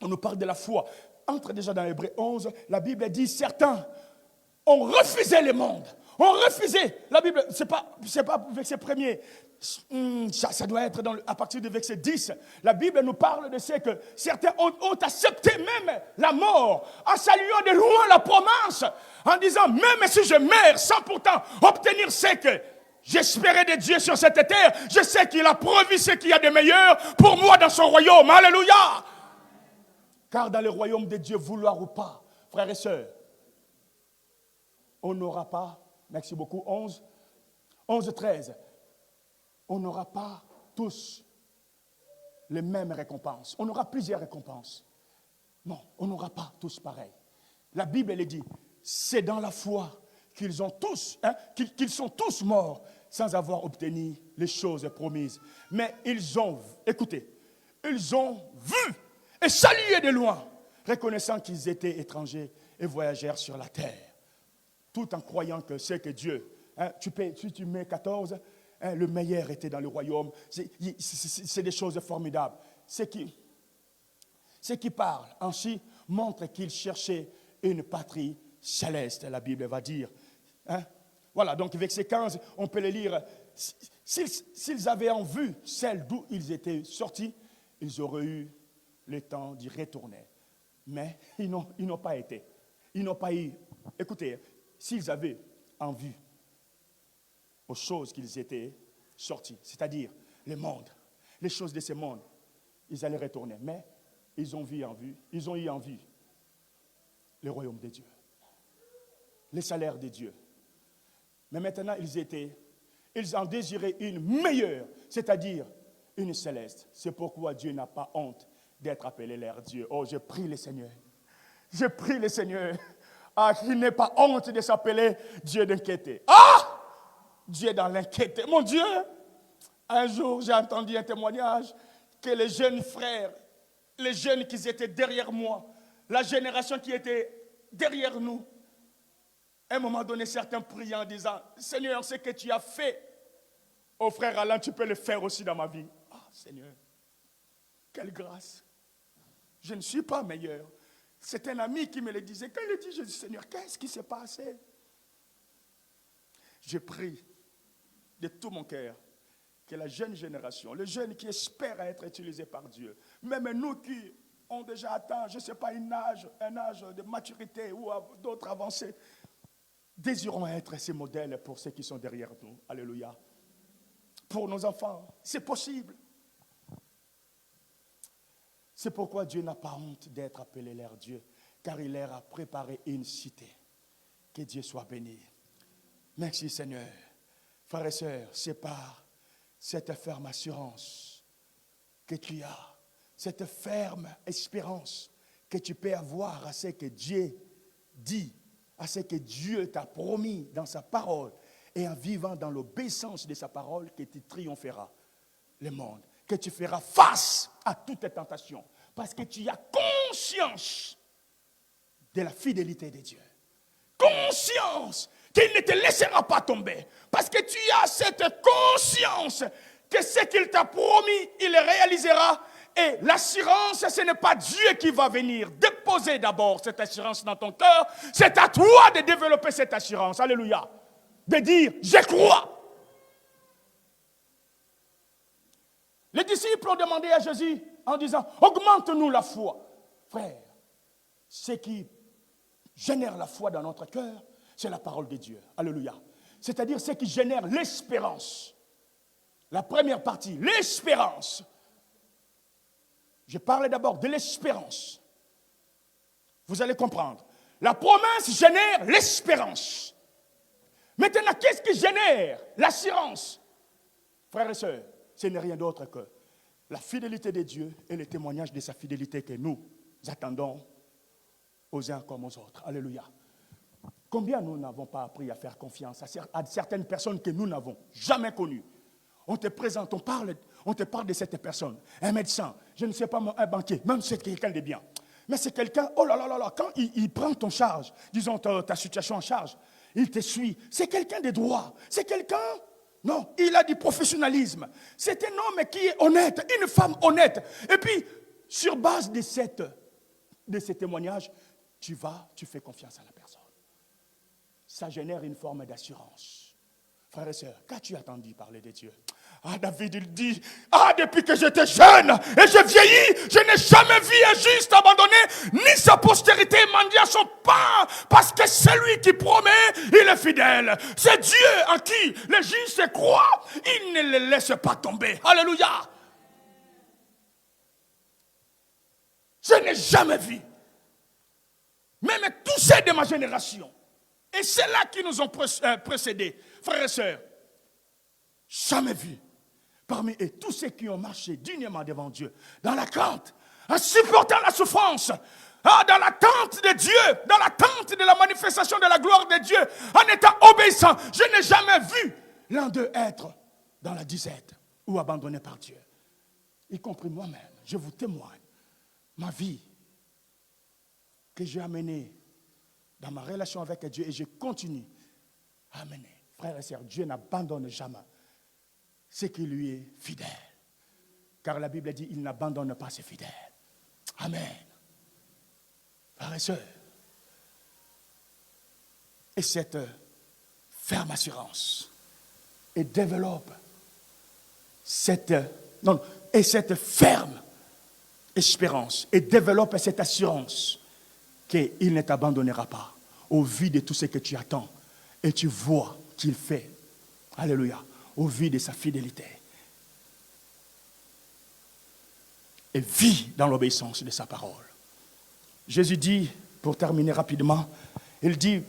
on nous parle de la foi. Entre déjà dans Hébreu 11, la Bible dit, certains ont refusé le monde. Ont refusé. La Bible, c'est pas verset premier. Ça doit être à partir du verset 10. La Bible nous parle de ce que certains ont accepté même la mort en saluant de loin la promesse, en disant même si je meurs sans pourtant obtenir ce que j'espérais de Dieu sur cette terre, je sais qu'il a promis ce qu'il y a de meilleur pour moi dans son royaume. Alléluia. Car dans le royaume de Dieu, vouloir ou pas, frères et sœurs, on n'aura pas, merci beaucoup, 13, on n'aura pas tous les mêmes récompenses. On aura plusieurs récompenses. Non, on n'aura pas tous pareil. La Bible, elle dit, c'est dans la foi qu'ils sont tous morts sans avoir obtenu les choses promises. Mais ils ont vu et salué de loin, reconnaissant qu'ils étaient étrangers et voyageurs sur la terre. Tout en croyant que c'est que Dieu, si tu mets 14, le meilleur était dans le royaume. C'est des choses formidables. Ceux qui parlent ainsi montrent qu'ils cherchaient une patrie céleste, la Bible va dire. Voilà, donc verset 15, on peut le lire. S'ils avaient en vue celle d'où ils étaient sortis, ils auraient eu le temps d'y retourner. Mais ils n'ont pas été. Ils n'ont pas eu. Écoutez, s'ils avaient en vue aux choses qu'ils étaient sortis, c'est-à-dire le monde, les choses de ce monde, ils allaient retourner. Mais ils ont eu en vue le royaume de Dieu, les salaires de Dieu. Mais maintenant, ils en désiraient une meilleure, c'est-à-dire une céleste. C'est pourquoi Dieu n'a pas honte d'être appelé leur Dieu. Oh, je prie le Seigneur. Je prie le Seigneur. Qu'il n'ait pas honte de s'appeler Dieu d'inquiéter. Dieu dans l'inquiéter. Mon Dieu, un jour j'ai entendu un témoignage que les jeunes frères, les jeunes qui étaient derrière moi, la génération qui était derrière nous, à un moment donné, certains priaient en disant, Seigneur, ce que tu as fait au frère Alain, tu peux le faire aussi dans ma vie. Seigneur, quelle grâce. Je ne suis pas meilleur. C'est un ami qui me le disait. Quand il le dit, je dis, Seigneur, qu'est-ce qui s'est passé? Je prie de tout mon cœur que la jeune génération, les jeunes qui espèrent être utilisés par Dieu, même nous qui ont déjà atteint, je ne sais pas, un âge de maturité ou d'autres avancées, désirons être ces modèles pour ceux qui sont derrière nous. Alléluia. Pour nos enfants, c'est possible. C'est pourquoi Dieu n'a pas honte d'être appelé leur Dieu, car il leur a préparé une cité. Que Dieu soit béni. Merci Seigneur. Frères et sœurs, c'est par cette ferme assurance que tu as, cette ferme espérance que tu peux avoir à ce que Dieu dit, à ce que Dieu t'a promis dans sa parole, et en vivant dans l'obéissance de sa parole, que tu triompheras le monde, que tu feras face à toutes tes tentations, parce que tu as conscience de la fidélité de Dieu. Conscience qu'il ne te laissera pas tomber, parce que tu as cette conscience que ce qu'il t'a promis, il le réalisera. Et l'assurance, ce n'est pas Dieu qui va venir déposer d'abord cette assurance dans ton cœur, c'est à toi de développer cette assurance. Alléluia. De dire, je crois. Les disciples ont demandé à Jésus en disant, augmente-nous la foi. Frère, ce qui génère la foi dans notre cœur, c'est la parole de Dieu. Alléluia. C'est-à-dire ce qui génère l'espérance. La première partie, l'espérance. Je parlais d'abord de l'espérance. Vous allez comprendre. La promesse génère l'espérance. Maintenant, qu'est-ce qui génère l'assurance? Frères et sœurs, ce n'est rien d'autre que la fidélité de Dieu et le témoignage de sa fidélité que nous attendons aux uns comme aux autres. Alléluia. Combien nous n'avons pas appris à faire confiance à certaines personnes que nous n'avons jamais connues? On te présente, on te parle de cette personne, un médecin, je ne sais pas, un banquier, même si c'est quelqu'un de bien. Mais c'est quelqu'un, oh là là là là, quand il prend ton charge, disons ta situation en charge, il te suit. C'est quelqu'un de droit, c'est quelqu'un, non, il a du professionnalisme. C'est un homme qui est honnête, une femme honnête. Et puis, sur base de ces témoignages, tu fais confiance à la personne. Ça génère une forme d'assurance. Frères et sœurs, qu'as-tu entendu parler de Dieu? Ah, David, il dit, depuis que j'étais jeune et je vieillis, je n'ai jamais vu un juste abandonné, ni sa postérité mendier son pain, parce que celui qui promet, il est fidèle. C'est Dieu en qui les justes croient, il ne les laisse pas tomber. Alléluia. Je n'ai jamais vu, même tous ceux de ma génération, et c'est là qui nous ont précédés, frères et sœurs, jamais vu parmi eux tous ceux qui ont marché dignement devant Dieu, dans la crainte, en supportant la souffrance, dans l'attente de Dieu, dans l'attente de la manifestation de la gloire de Dieu, en étant obéissant. Je n'ai jamais vu l'un d'eux être dans la disette ou abandonné par Dieu. Y compris moi-même, je vous témoigne, ma vie que j'ai amenée dans ma relation avec Dieu et je continue à amener. Frères et sœurs, Dieu n'abandonne jamais ce qui lui est fidèle. Car la Bible dit, il n'abandonne pas ses fidèles. Amen. Frères et sœurs, et cette ferme assurance, et développe cette ferme espérance, et développe cette assurance qu'il ne t'abandonnera pas au vu de tout ce que tu attends et tu vois qu'il fait. Alléluia. Au vu de sa fidélité. Et vis dans l'obéissance de sa parole. Jésus dit, pour terminer rapidement, il dit,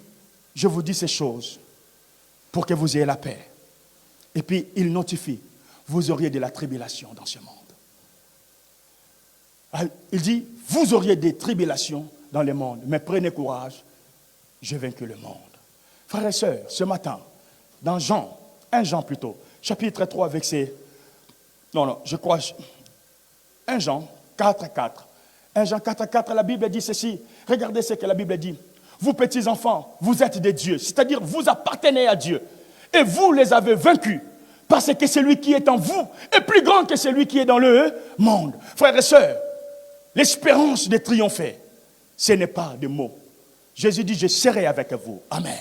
je vous dis ces choses pour que vous ayez la paix. Et puis il notifie, vous auriez de la tribulation dans ce monde. Il dit, vous auriez des tribulations dans le monde, mais prenez courage, j'ai vaincu le monde. Frères et sœurs, ce matin, dans 1 Jean plutôt, chapitre 3, verset, je crois, 1 Jean 4:4. 1 Jean 4:4, la Bible dit ceci, regardez ce que la Bible dit. Vous petits enfants, vous êtes des dieux, c'est-à-dire vous appartenez à Dieu, et vous les avez vaincus, parce que celui qui est en vous est plus grand que celui qui est dans le monde. Frères et sœurs, l'espérance de triompher, ce n'est pas des mots. Jésus dit, je serai avec vous. Amen.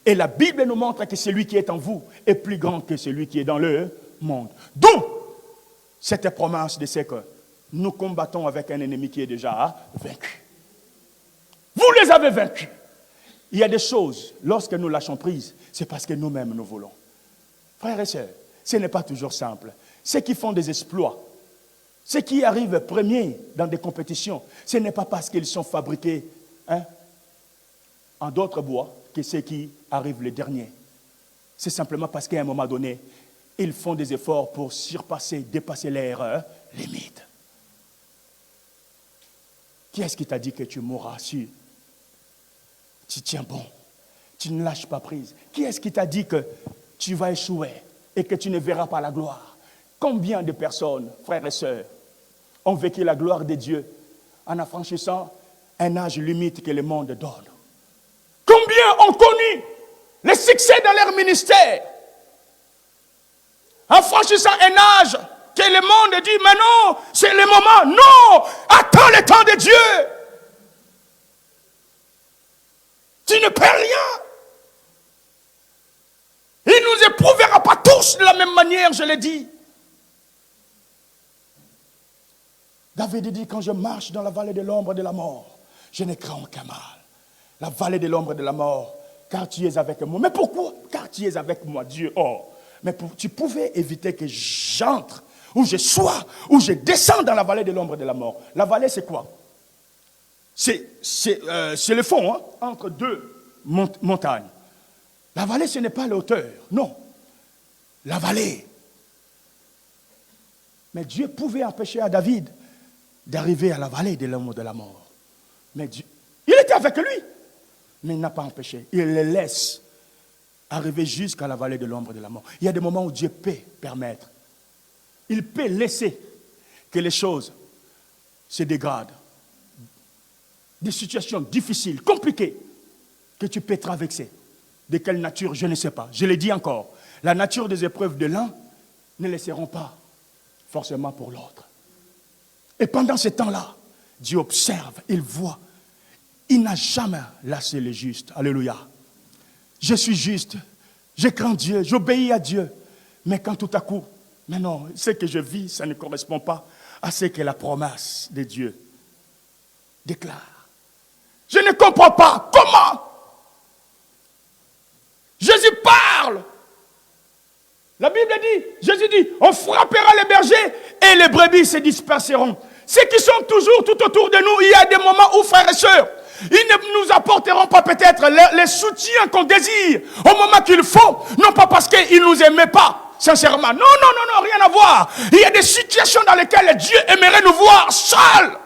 Et la Bible nous montre que celui qui est en vous est plus grand que celui qui est dans le monde. D'où cette promesse de ce que nous combattons avec un ennemi qui est déjà vaincu. Vous les avez vaincus. Il y a des choses, lorsque nous lâchons prise, c'est parce que nous-mêmes nous voulons. Frères et sœurs, ce n'est pas toujours simple. Ceux qui font des exploits, ceux qui arrivent premiers dans des compétitions, ce n'est pas parce qu'ils sont fabriqués en d'autres bois que ceux qui arrivent les derniers. C'est simplement parce qu'à un moment donné, ils font des efforts pour dépasser leurs limites. Qui est-ce qui t'a dit que tu mourras si tu tiens bon, tu ne lâches pas prise? Qui est-ce qui t'a dit que tu vas échouer et que tu ne verras pas la gloire? Combien de personnes, frères et sœurs, ont vécu la gloire de Dieu en affranchissant un âge limite que le monde donne? Combien ont connu le succès dans leur ministère en franchissant un âge que le monde dit, mais non, c'est le moment. Non, attends le temps de Dieu. Tu ne perds rien. Il ne nous éprouvera pas tous de la même manière, je l'ai dit. David dit, quand je marche dans la vallée de l'ombre de la mort, je ne crains aucun mal. La vallée de l'ombre de la mort, car tu es avec moi. Mais pourquoi? Car tu es avec moi, Dieu. Oh, mais tu pouvais éviter que j'entre, ou je sois, ou je descends dans la vallée de l'ombre de la mort. La vallée, c'est quoi? C'est le fond, hein, entre deux montagnes. La vallée, ce n'est pas la hauteur, non. La vallée. Mais Dieu pouvait empêcher à David d'arriver à la vallée de l'ombre de la mort. Mais Dieu, il était avec lui, mais il n'a pas empêché. Il le laisse arriver jusqu'à la vallée de l'ombre de la mort. Il y a des moments où Dieu peut permettre. Il peut laisser que les choses se dégradent. Des situations difficiles, compliquées, que tu peux traverser. De quelle nature, je ne sais pas. Je l'ai dit encore. La nature des épreuves de l'un ne les seront pas forcément pour l'autre. Et pendant ce temps-là, Dieu observe, il voit. Il n'a jamais lassé les justes. Alléluia. Je suis juste, je crains Dieu, j'obéis à Dieu. Mais quand tout à coup, mais non, ce que je vis, ça ne correspond pas à ce que la promesse de Dieu déclare. Je ne comprends pas comment Jésus parle. La Bible dit, Jésus dit, on frappera les bergers et les brebis se disperseront. Ceux qui sont toujours tout autour de nous, il y a des moments où, frères et sœurs, ils ne nous apporteront pas peut-être les soutiens qu'on désire au moment qu'il faut, non pas parce qu'ils ne nous aimaient pas, sincèrement. Non, rien à voir. Il y a des situations dans lesquelles Dieu aimerait nous voir seuls.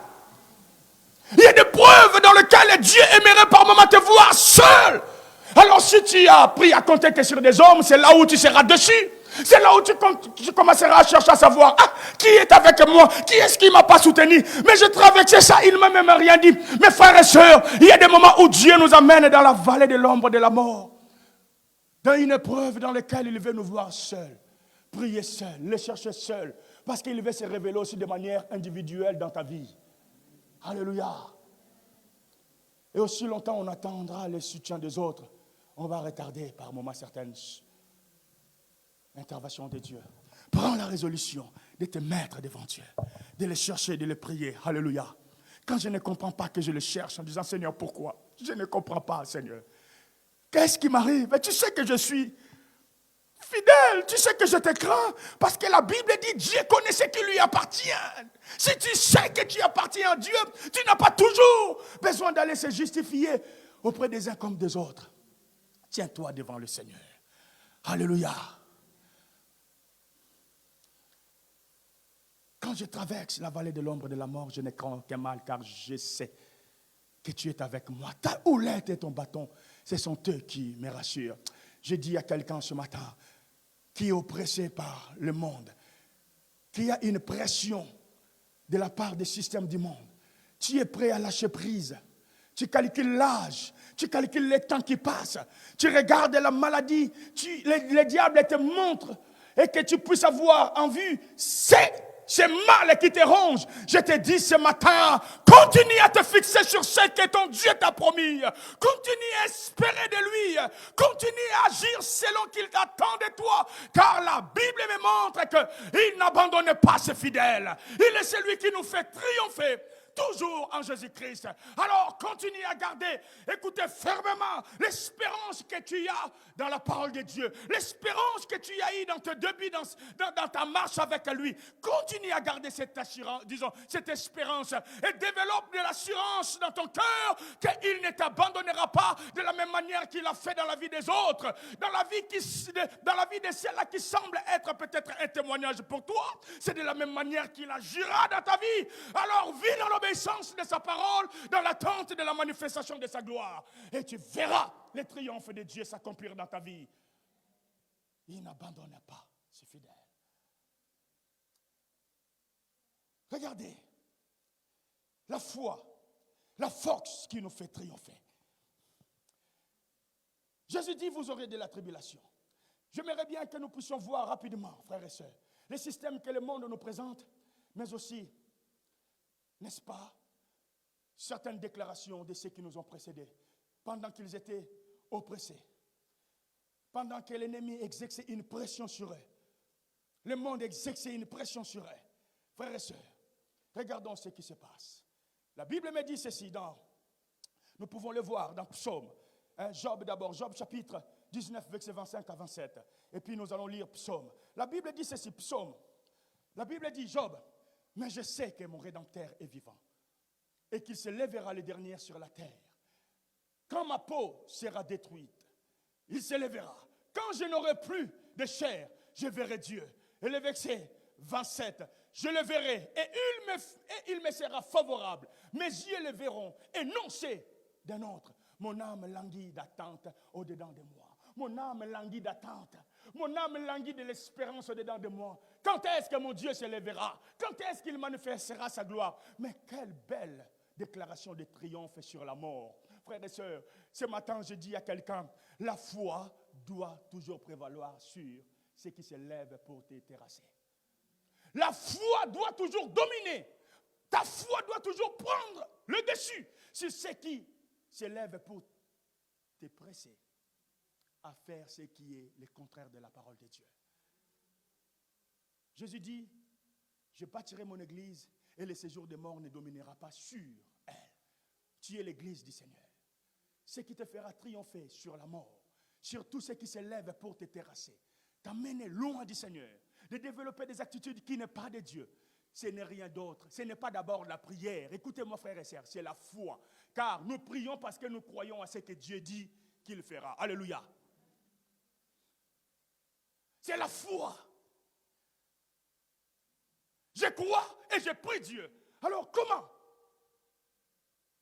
Il y a des preuves dans lesquelles Dieu aimerait par moments te voir seul. Alors si tu as appris à compter que sur des hommes, c'est là où tu seras dessus. C'est là où tu commenceras à chercher à savoir, qui est avec moi, qui est-ce qui ne m'a pas soutenu. Mais je traversais ça, il ne m'a même rien dit. Mes frères et sœurs, il y a des moments où Dieu nous amène dans la vallée de l'ombre de la mort. Dans une épreuve dans laquelle il veut nous voir seuls. Prier seul, le chercher seul. Parce qu'il veut se révéler aussi de manière individuelle dans ta vie. Alléluia. Et aussi longtemps on attendra le soutien des autres, on va retarder par moments certaines interventions de Dieu. Prends la résolution de te mettre devant Dieu, de le chercher, de le prier. Alléluia. Quand je ne comprends pas, que je le cherche en disant, Seigneur, pourquoi? Je ne comprends pas, Seigneur. Qu'est-ce qui m'arrive? Tu sais que je suis fidèle, tu sais que je te crains, parce que la Bible dit, Dieu connaît ce qui lui appartient. Si tu sais que tu appartiens à Dieu, tu n'as pas toujours besoin d'aller se justifier auprès des uns comme des autres. Tiens-toi devant le Seigneur. Alléluia. Quand je traverse la vallée de l'ombre de la mort, je ne crains aucun mal, car je sais que tu es avec moi. Ta houlette et ton bâton, ce sont eux qui me rassurent. Je dis à quelqu'un ce matin qui est oppressé par le monde, qui a une pression de la part des systèmes du monde. Tu es prêt à lâcher prise. Tu calcules l'âge, tu calcules le temps qui passe. Tu regardes la maladie, le diable te montre et que tu puisses avoir en vue ce mal qui te ronge. Je te dis ce matin, continue à te fixer sur ce que ton Dieu t'a promis. Continue à espérer de lui. Continue à agir selon qu'il attend de toi. Car la Bible me montre qu'il n'abandonne pas ses fidèles. Il est celui qui nous fait triompher. Toujours en Jésus-Christ. Alors continue à garder, écoutez fermement l'espérance que tu as dans la parole de Dieu. L'espérance que tu as eue dans tes débuts, dans ta marche avec lui. Continue à garder cette assurance, disons, cette espérance. Et développe de l'assurance dans ton cœur qu'il ne t'abandonnera pas de la même manière qu'il a fait dans la vie des autres. Dans la vie de celle-là qui semble être peut-être un témoignage pour toi. C'est de la même manière qu'il agira dans ta vie. Alors vis dans l'obéissance de sa parole, dans l'attente de la manifestation de sa gloire. Et tu verras les triomphes de Dieu s'accomplir dans ta vie. Il n'abandonne pas ses fidèles. Regardez, la foi, la force qui nous fait triompher. Jésus dit, vous aurez de la tribulation. J'aimerais bien que nous puissions voir rapidement, frères et sœurs, les systèmes que le monde nous présente, mais aussi, n'est-ce pas, certaines déclarations de ceux qui nous ont précédés, pendant qu'ils étaient oppressés, pendant que l'ennemi exerçait une pression sur eux, le monde exerçait une pression sur eux. Frères et sœurs, regardons ce qui se passe. La Bible me dit ceci, nous pouvons le voir dans Psaume, Job d'abord, Job chapitre 19, verset 25 à 27. Et puis nous allons lire Psaume. La Bible dit ceci, Psaume. La Bible dit, Job, mais je sais que mon Rédempteur est vivant et qu'il se lèvera le dernier sur la terre. Quand ma peau sera détruite, il se lèvera. Quand je n'aurai plus de chair, je verrai Dieu. Et le verset 27, je le verrai et il me sera favorable. Mes yeux le verront et non c'est d'un autre. Mon âme languit d'attente au-dedans de moi. Mon âme languit d'attente. Mon âme languit de l'espérance au-dedans de moi. Quand est-ce que mon Dieu se lèvera? Quand est-ce qu'il manifestera sa gloire? Mais quelle belle déclaration de triomphe sur la mort. Frères et sœurs, ce matin, je dis à quelqu'un, la foi doit toujours prévaloir sur ce qui se lève pour te terrasser. La foi doit toujours dominer. Ta foi doit toujours prendre le dessus sur ce qui se lève pour te presser à faire ce qui est le contraire de la parole de Dieu. Jésus dit, je bâtirai mon église et le séjour des morts ne dominera pas sur elle. Tu es l'église du Seigneur. Ce qui te fera triompher sur la mort, sur tout ce qui se lève pour te terrasser, t'amener loin du Seigneur, de développer des attitudes qui n'est pas de Dieu. Ce n'est rien d'autre. Ce n'est pas d'abord la prière. Écoutez-moi, frères et sœurs, c'est la foi. Car nous prions parce que nous croyons à ce que Dieu dit qu'il fera. Alléluia. C'est la foi. Je crois et je prie Dieu. Alors comment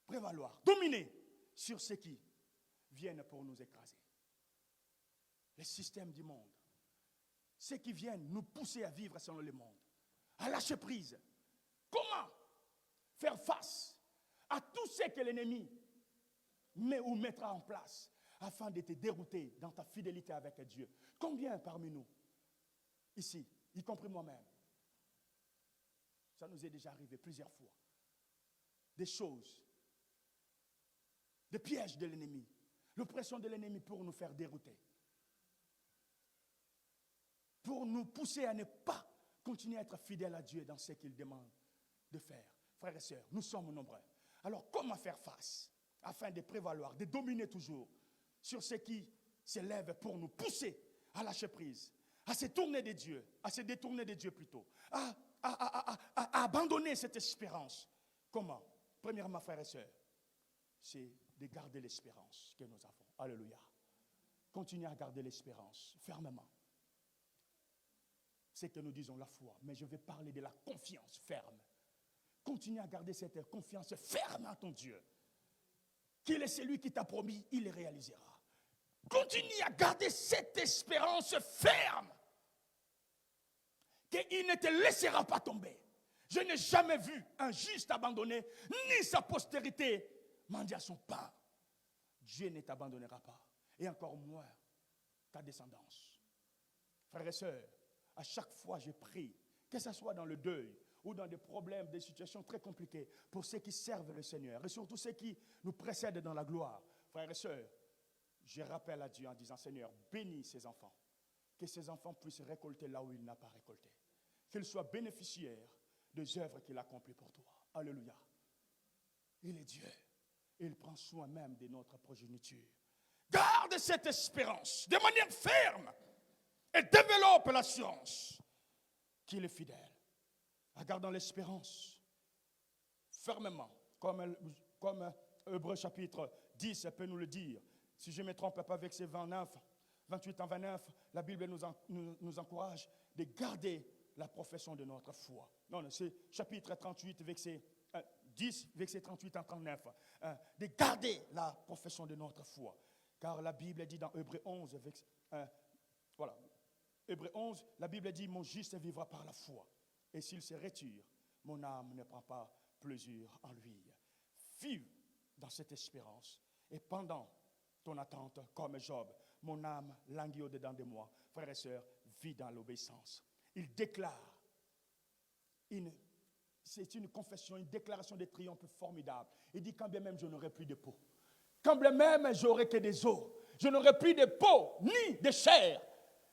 prévaloir, dominer sur ceux qui viennent pour nous écraser? Les systèmes du monde. Ceux qui viennent nous pousser à vivre selon le monde. À lâcher prise. Comment faire face à tout ce que l'ennemi met ou mettra en place afin de te dérouter dans ta fidélité avec Dieu? Combien parmi nous, ici, y compris moi-même, ça nous est déjà arrivé plusieurs fois, des choses, des pièges de l'ennemi, l'oppression de l'ennemi pour nous faire dérouter, pour nous pousser à ne pas continuer à être fidèles à Dieu dans ce qu'il demande de faire. Frères et sœurs, nous sommes nombreux. Alors comment faire face afin de prévaloir, de dominer toujours sur ce qui se lève pour nous pousser à lâcher prise, à se tourner de Dieu, à se détourner de Dieu plutôt, à abandonner cette espérance? Comment? Premièrement, frères et sœurs, c'est de garder l'espérance que nous avons. Alléluia. Continuez à garder l'espérance fermement. C'est que nous disons la foi, mais je vais parler de la confiance ferme. Continue à garder cette confiance ferme en ton Dieu. Qu'il est celui qui t'a promis, il le réalisera. Continue à garder cette espérance ferme. Qu'il ne te laissera pas tomber. Je n'ai jamais vu un juste abandonné, ni sa postérité mendier son pain. Dieu ne t'abandonnera pas. Et encore moins ta descendance. Frères et sœurs, à chaque fois je prie, que ce soit dans le deuil ou dans des problèmes, des situations très compliquées, pour ceux qui servent le Seigneur et surtout ceux qui nous précèdent dans la gloire. Frères et sœurs, je rappelle à Dieu en disant, Seigneur, bénis ces enfants. Que ces enfants puissent récolter là où il n'a pas récolté. Qu'ils soient bénéficiaires des œuvres qu'il accomplit pour toi. Alléluia. Il est Dieu. Il prend soin même de notre progéniture. Garde cette espérance de manière ferme et développe l'assurance qu'il est fidèle. En gardant l'espérance fermement, comme Hébreux chapitre 10 peut nous le dire. Si je ne me trompe pas, verset 28 en 29, la Bible nous encourage de garder la profession de notre foi. Non, c'est chapitre 38, verset 10, verset 38 en 39. De garder la profession de notre foi. Car la Bible dit dans Hébreux 11, voilà, Hébreux 11, la Bible dit, mon juste vivra par la foi. Et s'il se retire, mon âme ne prend pas plaisir en lui. Vive dans cette espérance. Et pendant ton attente, comme Job, mon âme languit au-dedans de moi. Frères et sœurs, vis dans l'obéissance. Il déclare, c'est une confession, une déclaration de triomphe formidable. Il dit, quand bien même je n'aurai plus de peau, quand bien même j'aurai que des os, je n'aurai plus de peau, ni de chair,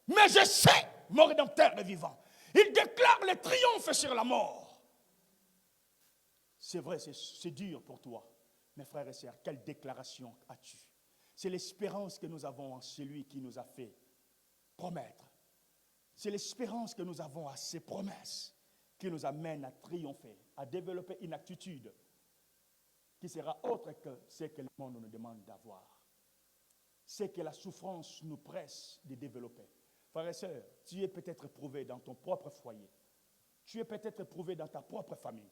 mais je sais, mon Rédempteur est vivant. Il déclare le triomphe sur la mort. C'est vrai, c'est dur pour toi. Mes frères et sœurs, quelle déclaration as-tu? C'est l'espérance que nous avons en celui qui nous a fait promettre. C'est l'espérance que nous avons à ces promesses qui nous amène à triompher, à développer une attitude qui sera autre que ce que le monde nous demande d'avoir. C'est que la souffrance nous presse de développer. Frères et sœurs, tu es peut-être éprouvé dans ton propre foyer. Tu es peut-être éprouvé dans ta propre famille.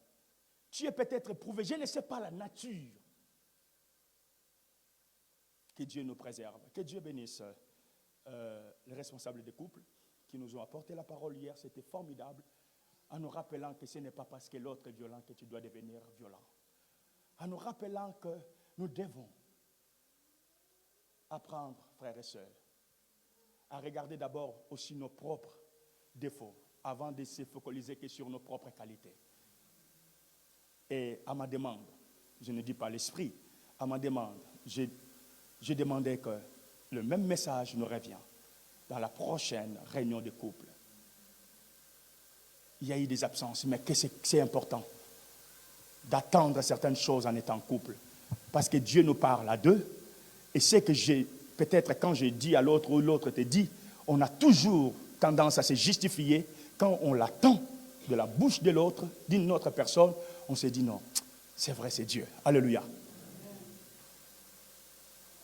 Tu es peut-être éprouvé, je ne sais pas la nature. Que Dieu nous préserve. Que Dieu bénisse les responsables des couples qui nous ont apporté la parole hier. C'était formidable. En nous rappelant que ce n'est pas parce que l'autre est violent que tu dois devenir violent. En nous rappelant que nous devons apprendre, frères et sœurs, à regarder d'abord aussi nos propres défauts avant de se focaliser que sur nos propres qualités. Et à ma demande, je ne dis pas l'esprit, à ma demande, j'ai demandé que le même message nous revient dans la prochaine réunion de couple. Il y a eu des absences, mais que c'est important d'attendre certaines choses en étant en couple. Parce que Dieu nous parle à deux. Et c'est que peut-être quand j'ai dit à l'autre ou l'autre te dit, on a toujours tendance à se justifier quand on l'attend de la bouche de l'autre, d'une autre personne. On se dit non, c'est vrai, c'est Dieu. Alléluia.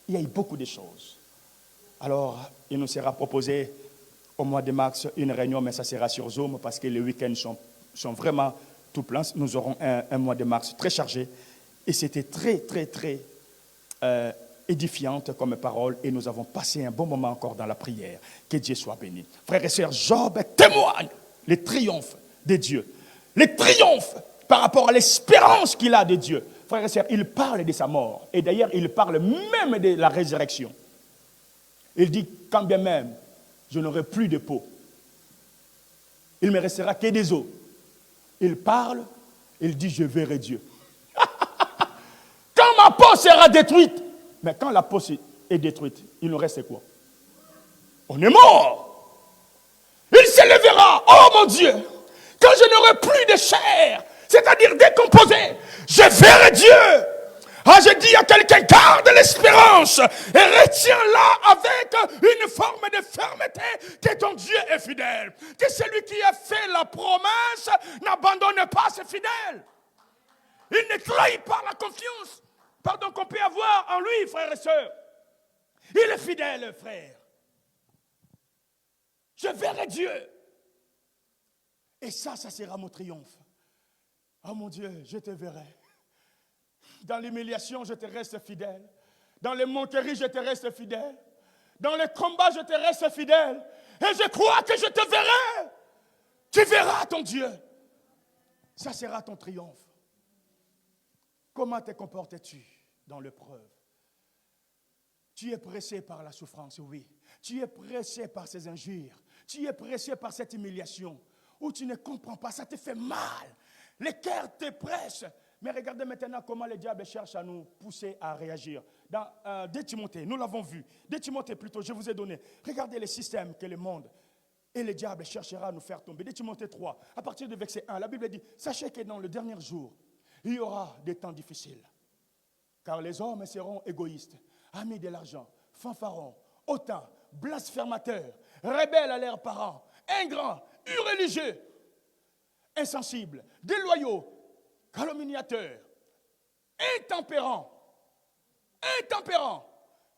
Il y a eu beaucoup de choses. Alors, il nous sera proposé au mois de mars une réunion, mais ça sera sur Zoom parce que les week-ends sont vraiment tout pleins. Nous aurons un mois de mars très chargé. Et c'était très, très, très édifiante comme parole. Et nous avons passé un bon moment encore dans la prière. Que Dieu soit béni. Frères et sœurs, Job témoigne les triomphes de Dieu. Les triomphes par rapport à l'espérance qu'il a de Dieu. Frères et sœurs, il parle de sa mort. Et d'ailleurs, il parle même de la résurrection. Il dit, quand bien même, je n'aurai plus de peau. Il ne me restera que des os. Il parle, il dit, je verrai Dieu. Quand ma peau sera détruite, mais quand la peau est détruite, il nous reste quoi? On est mort. Il s'élèvera, oh mon Dieu, quand je n'aurai plus de chair, c'est-à-dire décomposée, je verrai Dieu. Ah, je dis à quelqu'un, garde l'espérance et retiens-la avec une forme de fermeté que ton Dieu est fidèle. Que celui qui a fait la promesse n'abandonne pas ses fidèles. Il ne trahit pas la confiance qu'on peut avoir en lui, frères et sœurs. Il est fidèle, frère. Je verrai Dieu. Et ça sera mon triomphe. Oh mon Dieu, je te verrai. Dans l'humiliation, je te reste fidèle. Dans les moqueries, je te reste fidèle. Dans les combats, je te reste fidèle. Et je crois que je te verrai. Tu verras ton Dieu. Ça sera ton triomphe. Comment te comportes-tu dans l'épreuve? Tu es pressé par la souffrance, oui. Tu es pressé par ces injures. Tu es pressé par cette humiliation. Où tu ne comprends pas, ça te fait mal. Les cœurs te pressent. Mais regardez maintenant comment le diable cherche à nous pousser à réagir. Dans 2 Timothée, nous l'avons vu. 2 Timothée plutôt, je vous ai donné. Regardez le système que le monde et le diable cherchera à nous faire tomber. 2 Timothée 3, à partir du verset 1, la Bible dit, sachez que dans le dernier jour, il y aura des temps difficiles. Car les hommes seront égoïstes, amis de l'argent, fanfarons, hautains, blasphémateurs, rebelles à leurs parents, ingrats, irréligieux, insensibles, déloyaux, calomniateurs, intempérants,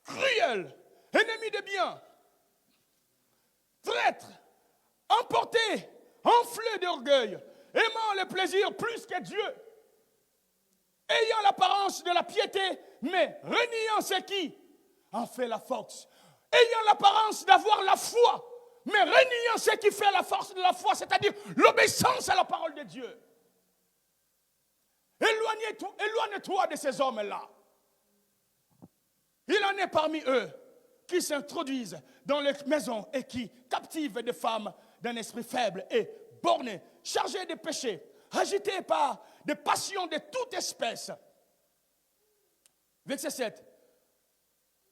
cruels, ennemis de bien, traîtres, emportés, enflés d'orgueil, aimant le plaisir plus que Dieu, ayant l'apparence de la piété, mais reniant ce qui en fait la force, ayant l'apparence d'avoir la foi, mais reniant ce qui fait la force de la foi, c'est-à-dire l'obéissance à la parole de Dieu. Éloigne-toi de ces hommes-là. Il en est parmi eux qui s'introduisent dans les maisons et qui captivent des femmes d'un esprit faible et borné, chargées de péchés, agités par des passions de toute espèce. Verset 7.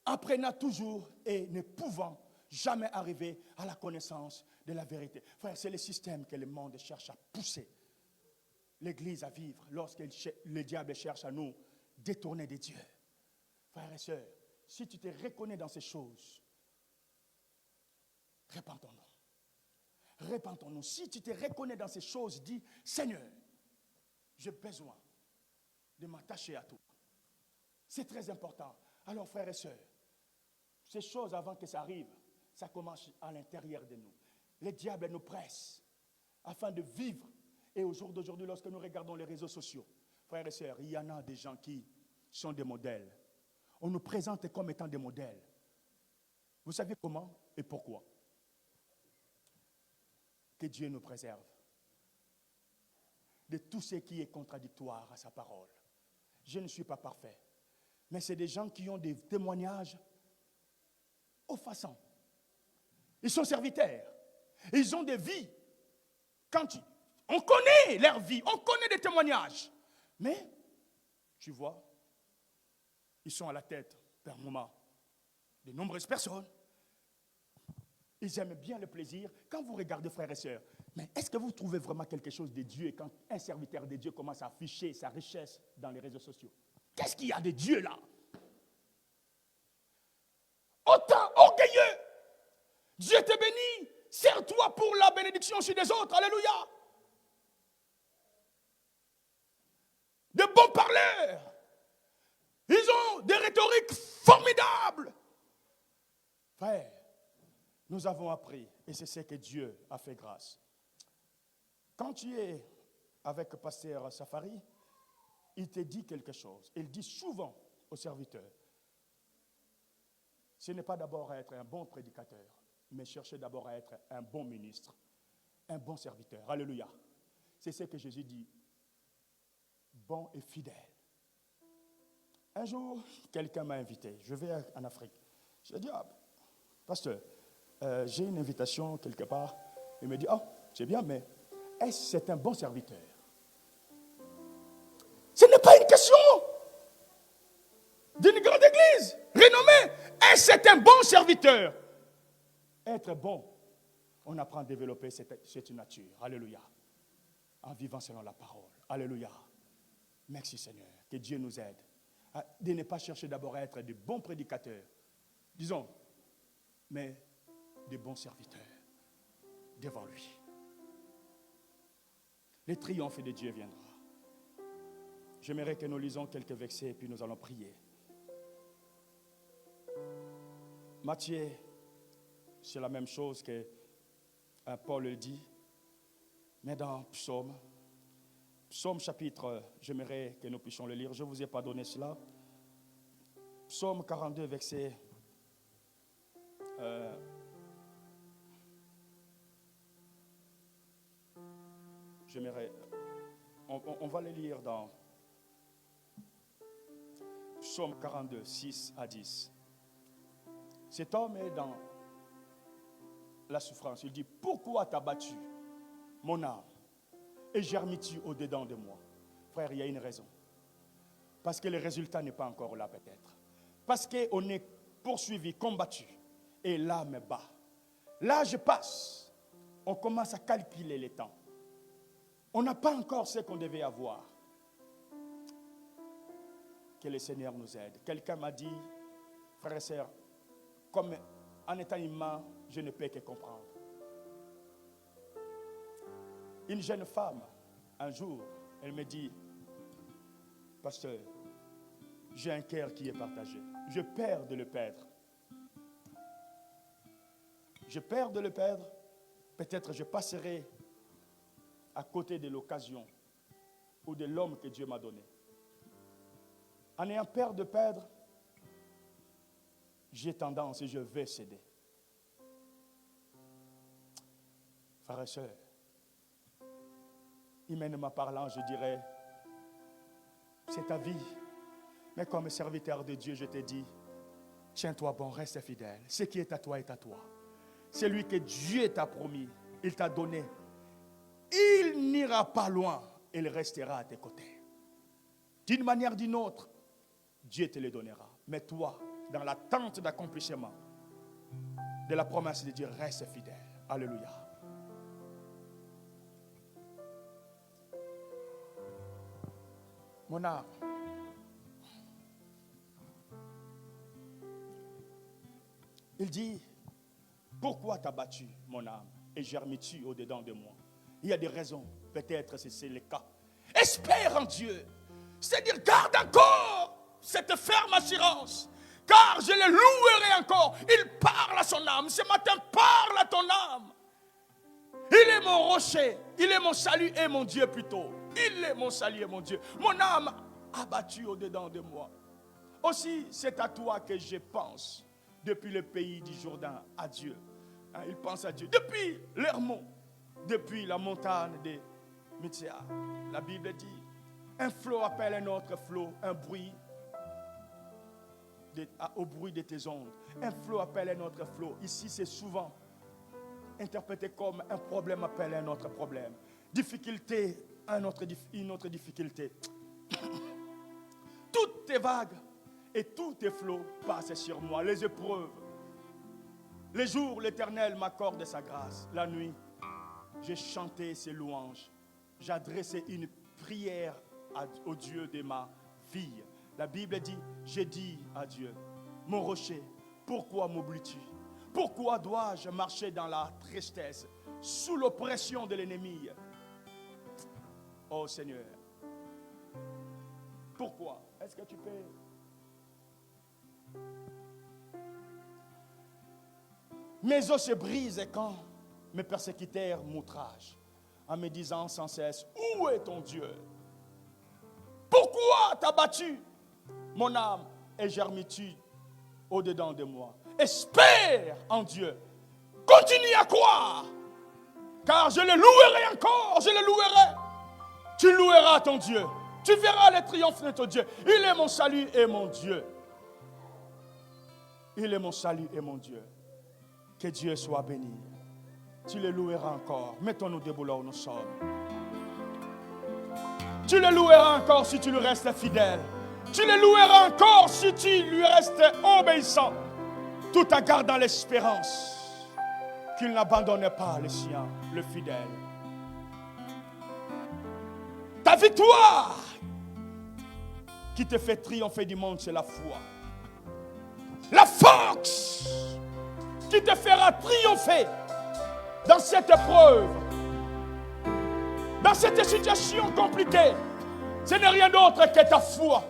Apprenant toujours et ne pouvant jamais arriver à la connaissance de la vérité. Frère, c'est le système que le monde cherche à pousser l'Église à vivre lorsque le diable cherche à nous détourner de Dieu. Frères et sœurs, si tu te reconnais dans ces choses, repentons-nous. Repentons-nous. Si tu te reconnais dans ces choses, dis, Seigneur, j'ai besoin de m'attacher à toi. C'est très important. Alors, frères et sœurs, ces choses, avant que ça arrive, ça commence à l'intérieur de nous. Le diable nous presse afin de vivre. Et au jour d'aujourd'hui, lorsque nous regardons les réseaux sociaux, frères et sœurs, il y en a des gens qui sont des modèles. On nous présente comme étant des modèles. Vous savez comment et pourquoi? Que Dieu nous préserve de tout ce qui est contradictoire à sa parole. Je ne suis pas parfait. Mais c'est des gens qui ont des témoignages offensants. Ils sont serviteurs. Ils ont des vies. On connaît leur vie, on connaît des témoignages. Mais, tu vois, ils sont à la tête, par moment, de nombreuses personnes. Ils aiment bien le plaisir. Quand vous regardez, frères et sœurs, mais est-ce que vous trouvez vraiment quelque chose de Dieu quand un serviteur de Dieu commence à afficher sa richesse dans les réseaux sociaux? Qu'est-ce qu'il y a de Dieu là? Autant orgueilleux. Dieu te bénit. Sers-toi pour la bénédiction sur des autres. Alléluia. De bons parleurs. Ils ont des rhétoriques formidables. Frère, nous avons appris, et c'est ce que Dieu a fait grâce. Quand tu es avec le pasteur Safari, il te dit quelque chose. Il dit souvent aux serviteurs, ce n'est pas d'abord à être un bon prédicateur, mais chercher d'abord à être un bon ministre, un bon serviteur. Alléluia. C'est ce que Jésus dit. Bon et fidèle. Un jour, quelqu'un m'a invité. Je vais en Afrique. Je dis, pasteur, j'ai une invitation quelque part. Il me dit, c'est bien, mais est-ce que c'est un bon serviteur? Ce n'est pas une question d'une grande église renommée. Est-ce que c'est un bon serviteur? Être bon, on apprend à développer cette nature. Alléluia. En vivant selon la parole. Alléluia. Merci Seigneur. Que Dieu nous aide. De ne pas chercher d'abord à être de bons prédicateurs. Disons, mais de bons serviteurs devant lui. Le triomphe de Dieu viendra. J'aimerais que nous lisons quelques versets et puis nous allons prier. Matthieu, c'est la même chose que Paul le dit, mais dans Psaume chapitre, j'aimerais que nous puissions le lire, je ne vous ai pas donné cela. Psaume 42, verset j'aimerais, on va le lire dans Psaume 42, 6 à 10. Cet homme est dans la souffrance. Il dit, pourquoi t'as battu mon âme et germes-tu au-dedans de moi? Frère, il y a une raison. Parce que le résultat n'est pas encore là peut-être. Parce qu'on est poursuivi, combattu. Et l'âme bat. L'âge passe. On commence à calculer les temps. On n'a pas encore ce qu'on devait avoir. Que le Seigneur nous aide. Quelqu'un m'a dit, frères et sœurs, comme en étant humain, je ne peux que comprendre. Une jeune femme, un jour, elle me dit, pasteur, j'ai un cœur qui est partagé. Je perds de le perdre. Je perds de le perdre. Peut-être je passerai à côté de l'occasion ou de l'homme que Dieu m'a donné. En ayant peur de perdre, j'ai tendance et je vais céder. Frères et sœurs, humainement parlant, je dirais, c'est ta vie. Mais comme serviteur de Dieu, je te dis, tiens-toi bon, reste fidèle. Ce qui est à toi est à toi. Celui que Dieu t'a promis, il t'a donné. Il n'ira pas loin, il restera à tes côtés. D'une manière ou d'une autre, Dieu te le donnera. Mais toi, dans l'attente d'accomplissement de la promesse de Dieu, reste fidèle. Alléluia. Mon âme, Il dit, pourquoi t'as battu mon âme et germes-tu au-dedans de moi? Il y a des raisons, peut-être c'est le cas. Espère en Dieu, c'est-à-dire garde encore cette ferme assurance, car je le louerai encore. Il parle à son âme, ce matin parle à ton âme. Il est mon rocher, il est mon salut et mon Dieu plutôt. Il est mon salut et mon Dieu. Mon âme abattue au-dedans de moi. Aussi, c'est à toi que je pense depuis le pays du Jourdain à Dieu. Il pense à Dieu. Depuis l'Hermon, depuis la montagne de Mithia, la Bible dit, un flot appelle un autre flot, un bruit au bruit de tes ondes. Un flot appelle un autre flot. Ici, c'est souvent interprété comme un problème appelle un autre problème. Difficulté, une autre difficulté. Toutes tes vagues et tous tes flots passent sur moi. Les épreuves. Les jours, l'Éternel m'accorde sa grâce. La nuit, j'ai chanté ses louanges. J'adressais une prière au Dieu de ma vie. La Bible dit, j'ai dit à Dieu, mon rocher, pourquoi m'oublies-tu? Pourquoi dois-je marcher dans la tristesse, sous l'oppression de l'ennemi? Oh Seigneur, pourquoi? Est-ce que tu peux... Mes os se brisent quand mes persécuteurs m'outragent, en me disant sans cesse, où est ton Dieu? Pourquoi t'as battu mon âme et germes-tu au-dedans de moi? Espère en Dieu. Continue à croire. Car je le louerai encore. Je le louerai. Tu loueras ton Dieu. Tu verras le triomphe de ton Dieu. Il est mon salut et mon Dieu. Il est mon salut et mon Dieu. Que Dieu soit béni. Tu le loueras encore. Mettons-nous debout là où nous sommes. Tu le loueras encore si tu lui restes fidèle. Tu le loueras encore si tu lui restes obéissant. Tout en gardant l'espérance qu'il n'abandonne pas le sien, le fidèle. Ta victoire qui te fait triompher du monde, c'est la foi. La force qui te fera triompher dans cette épreuve, dans cette situation compliquée, ce n'est rien d'autre que ta foi.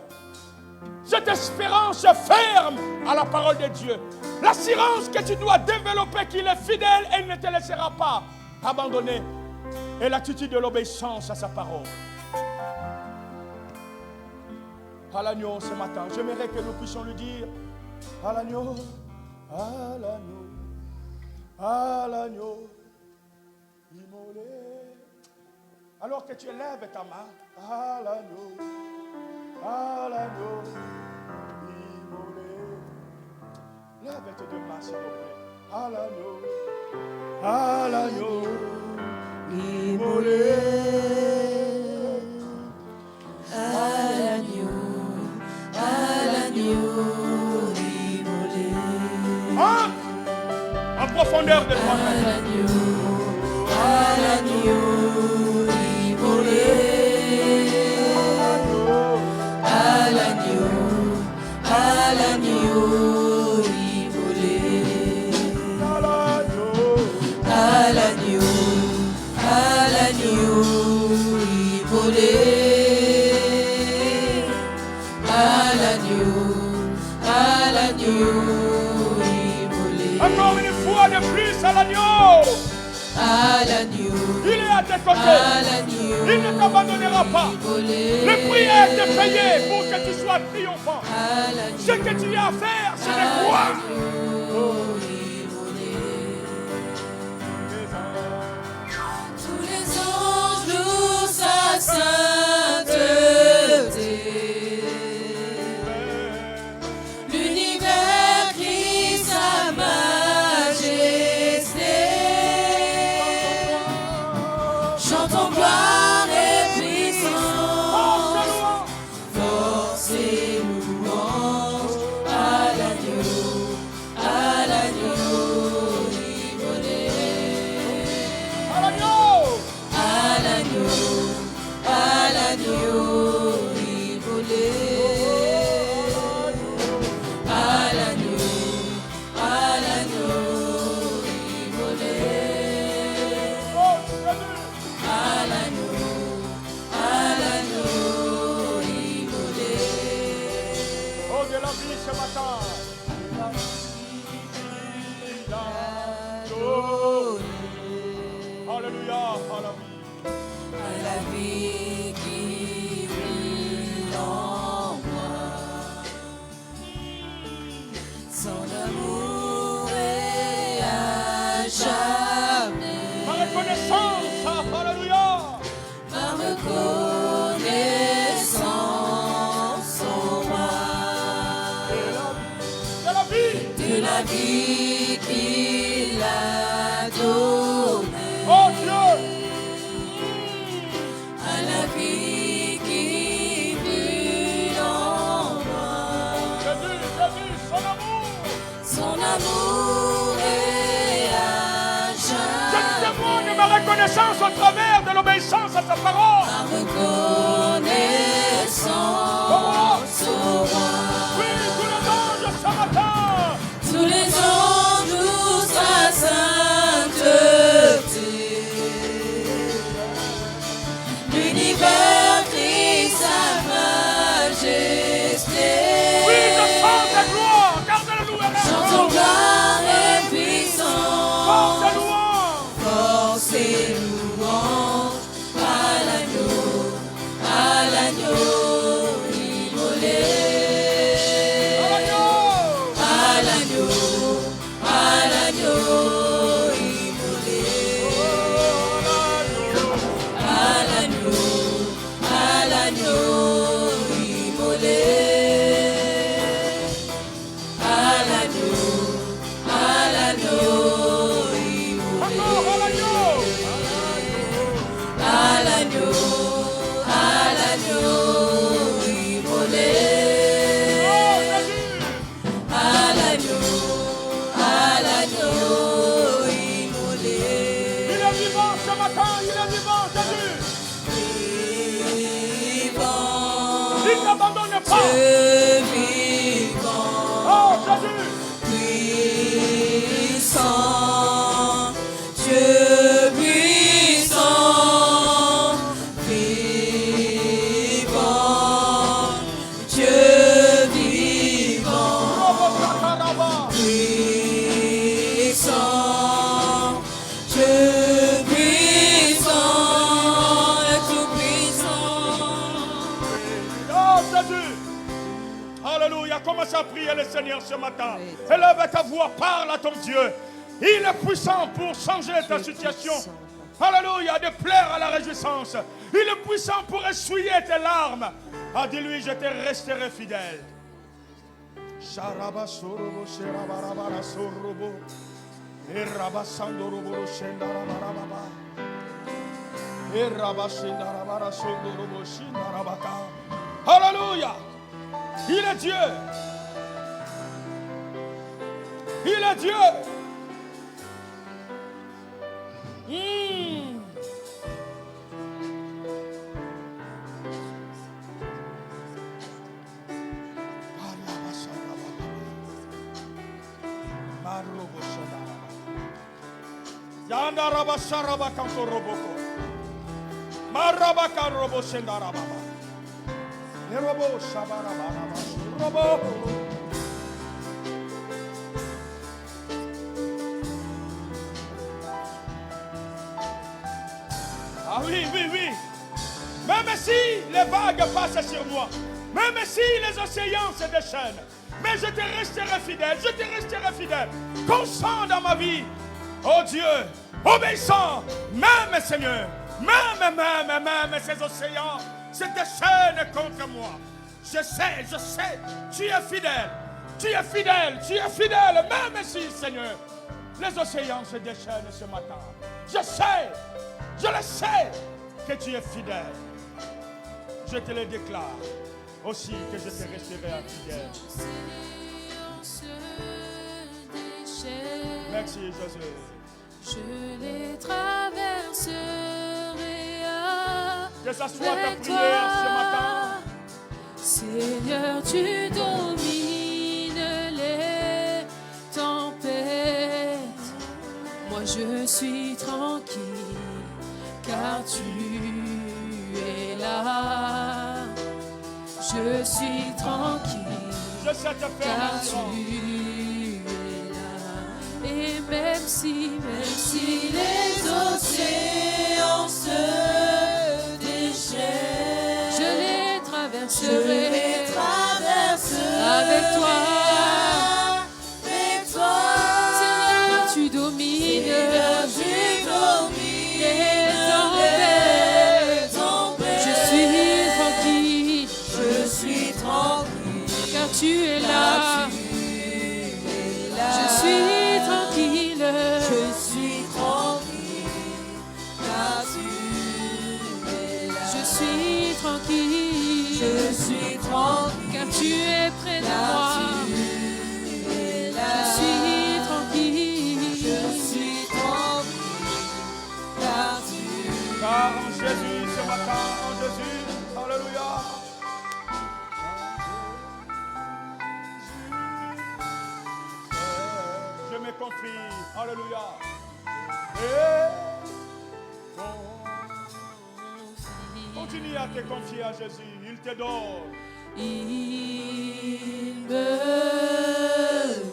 Cette espérance ferme à la parole de Dieu. L'assurance que tu dois développer qu'il est fidèle et il ne te laissera pas abandonner. Et l'attitude de l'obéissance à sa parole. À l'agneau ce matin, j'aimerais que nous puissions lui dire, à l'agneau, à l'agneau, à l'agneau, immolé. Alors que tu élèves ta main, à l'agneau, immolé. Lève tes deux mains, s'il te plaît. À l'agneau, immolé. À l'agneau, immolé. Hein? En profondeur de toi-même. À l'agneau, immolé. À l'agneau, immolé. À l'agneau, immolé. À l'agneau, immolé. Encore une fois de plus à l'agneau. À l'agneau. Il est à tes côtés. Il ne t'abandonnera pas. Le prix a été payé pour que tu sois triomphant. Ce que tu as à faire, c'est de croire. Tous les anges louent sa sainteté. L'univers crie sa majesté. Chantons gloire et puissance, force et louange à l'agneau immolé. À l'agneau immolé. À l'agneau Alléluia, à la vie. À la vie qui brûle en moi. Son amour est à jamais. Ma reconnaissance, alléluia. Ma reconnaissance en moi. De la vie. De la vie qu'il a donnée. Oh Dieu. À la vie qui brûle en moi. Jésus, son amour. Son amour est à Je jamais. témoigne ma reconnaissance au travers de l'obéissance à sa parole. Ma reconnaissance au roi. Oui, tous les anges ce matin. Tous les anges louent sa sainteté. L'univers crie sa majesté. Oui, je chante ta gloire, car de la louange. Chantons gloire et Force puissance, et louange. force et louange à l'agneau immolé. À l'agneau immolé. À l'agneau immolé. À l'agneau immolé. Encore à l'agneau. À l'agneau immolé. Oh Jésus. À l'agneau immolé. Il est vivant ce matin, il est vivant, Jésus. Vivant, Il n'abandonne pas. Dieu vivant, Oh Jésus. puissant, Dieu puissant, vivant, Dieu vivant, puissant, Dieu puissant, le tout-puissant. Oh Jésus. Alléluia. Commence à prier le Seigneur ce matin. Élève ta voix, parle à ton Dieu. Il est puissant pour changer ta situation. Alléluia, de plaire à la réjouissance. Il est puissant pour essuyer tes larmes. Ah, dis-lui, je te resterai fidèle. Sharaba sorobo, sherabarabara sorobo. Eraba sandorobo, shendarabarababa. Eraba shendarabara sondorobo, shendarabaka. Alléluia. Il est Dieu. Il est Dieu. Yandaraba sharaba kanto roboko. Maraba kan robo shendaraba. Robo shabaraba robo. Ah oui, oui, oui. Même si les vagues passent sur moi, même si les océans se déchaînent, mais je te resterai fidèle, je te resterai fidèle, constant dans ma vie. Oh Dieu, obéissant, même Seigneur, même ces océans se déchaînent contre moi. Je sais, tu es fidèle, même si, Seigneur, les océans se déchaînent ce matin. Je le sais que tu es fidèle. Je te le déclare aussi que je te resterai fidèle. Merci Jésus. Je les traverserai Que ça soit ta avec prière ce matin. toi. Seigneur, tu domines les tempêtes. Moi je suis tranquille car tu es là. Je suis tranquille Je sais te faire car ma tu joie. es là. Et même si les océans suis tranquille, je suis tranquille, car tu es près de moi. tu es là. Je suis tranquille, Je suis tranquille, car tu Car en Jésus ce matin, en Jésus, alléluia. Je me confie, alléluia. Et continue à te confier à Jésus, il te donne. il me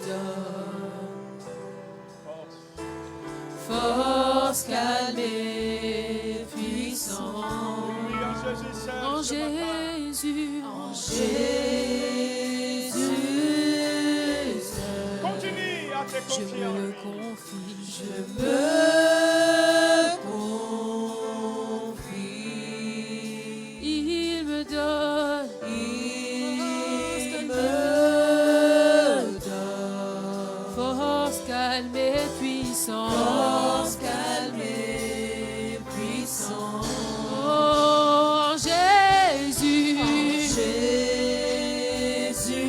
donne force, calme et puissance. Oui, en Jésus seul, En ce matin. Jésus, en Jésus seul. Continue à te je confier en me lui. confie, Je me confie, il me donne il me donne force, calme et puissance. force, calme et puissance. Oh, en Jésus, Jésus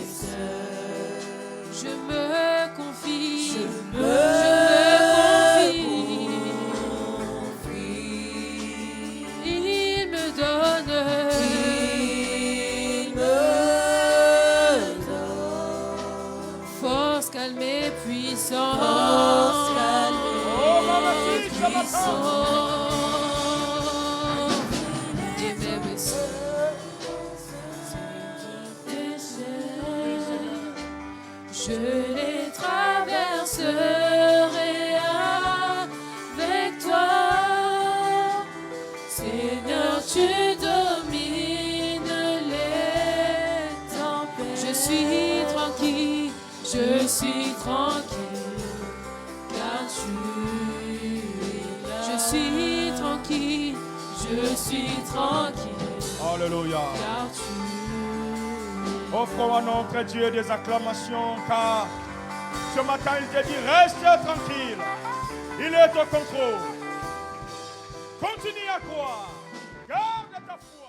seul. je me confie, Je je me confie, il me donne il me donne force, calme et puissance. force, calme Oh, maman, si, ce matin. Et même si je les traverserai avec toi. Seigneur, tu domines les tempêtes. Je suis tranquille, car tu es là. Je suis tranquille, Alléluia. car tu Offrons à notre Dieu des acclamations, car ce matin il te dit reste tranquille. Il est au contrôle. Continue à croire. Garde ta foi.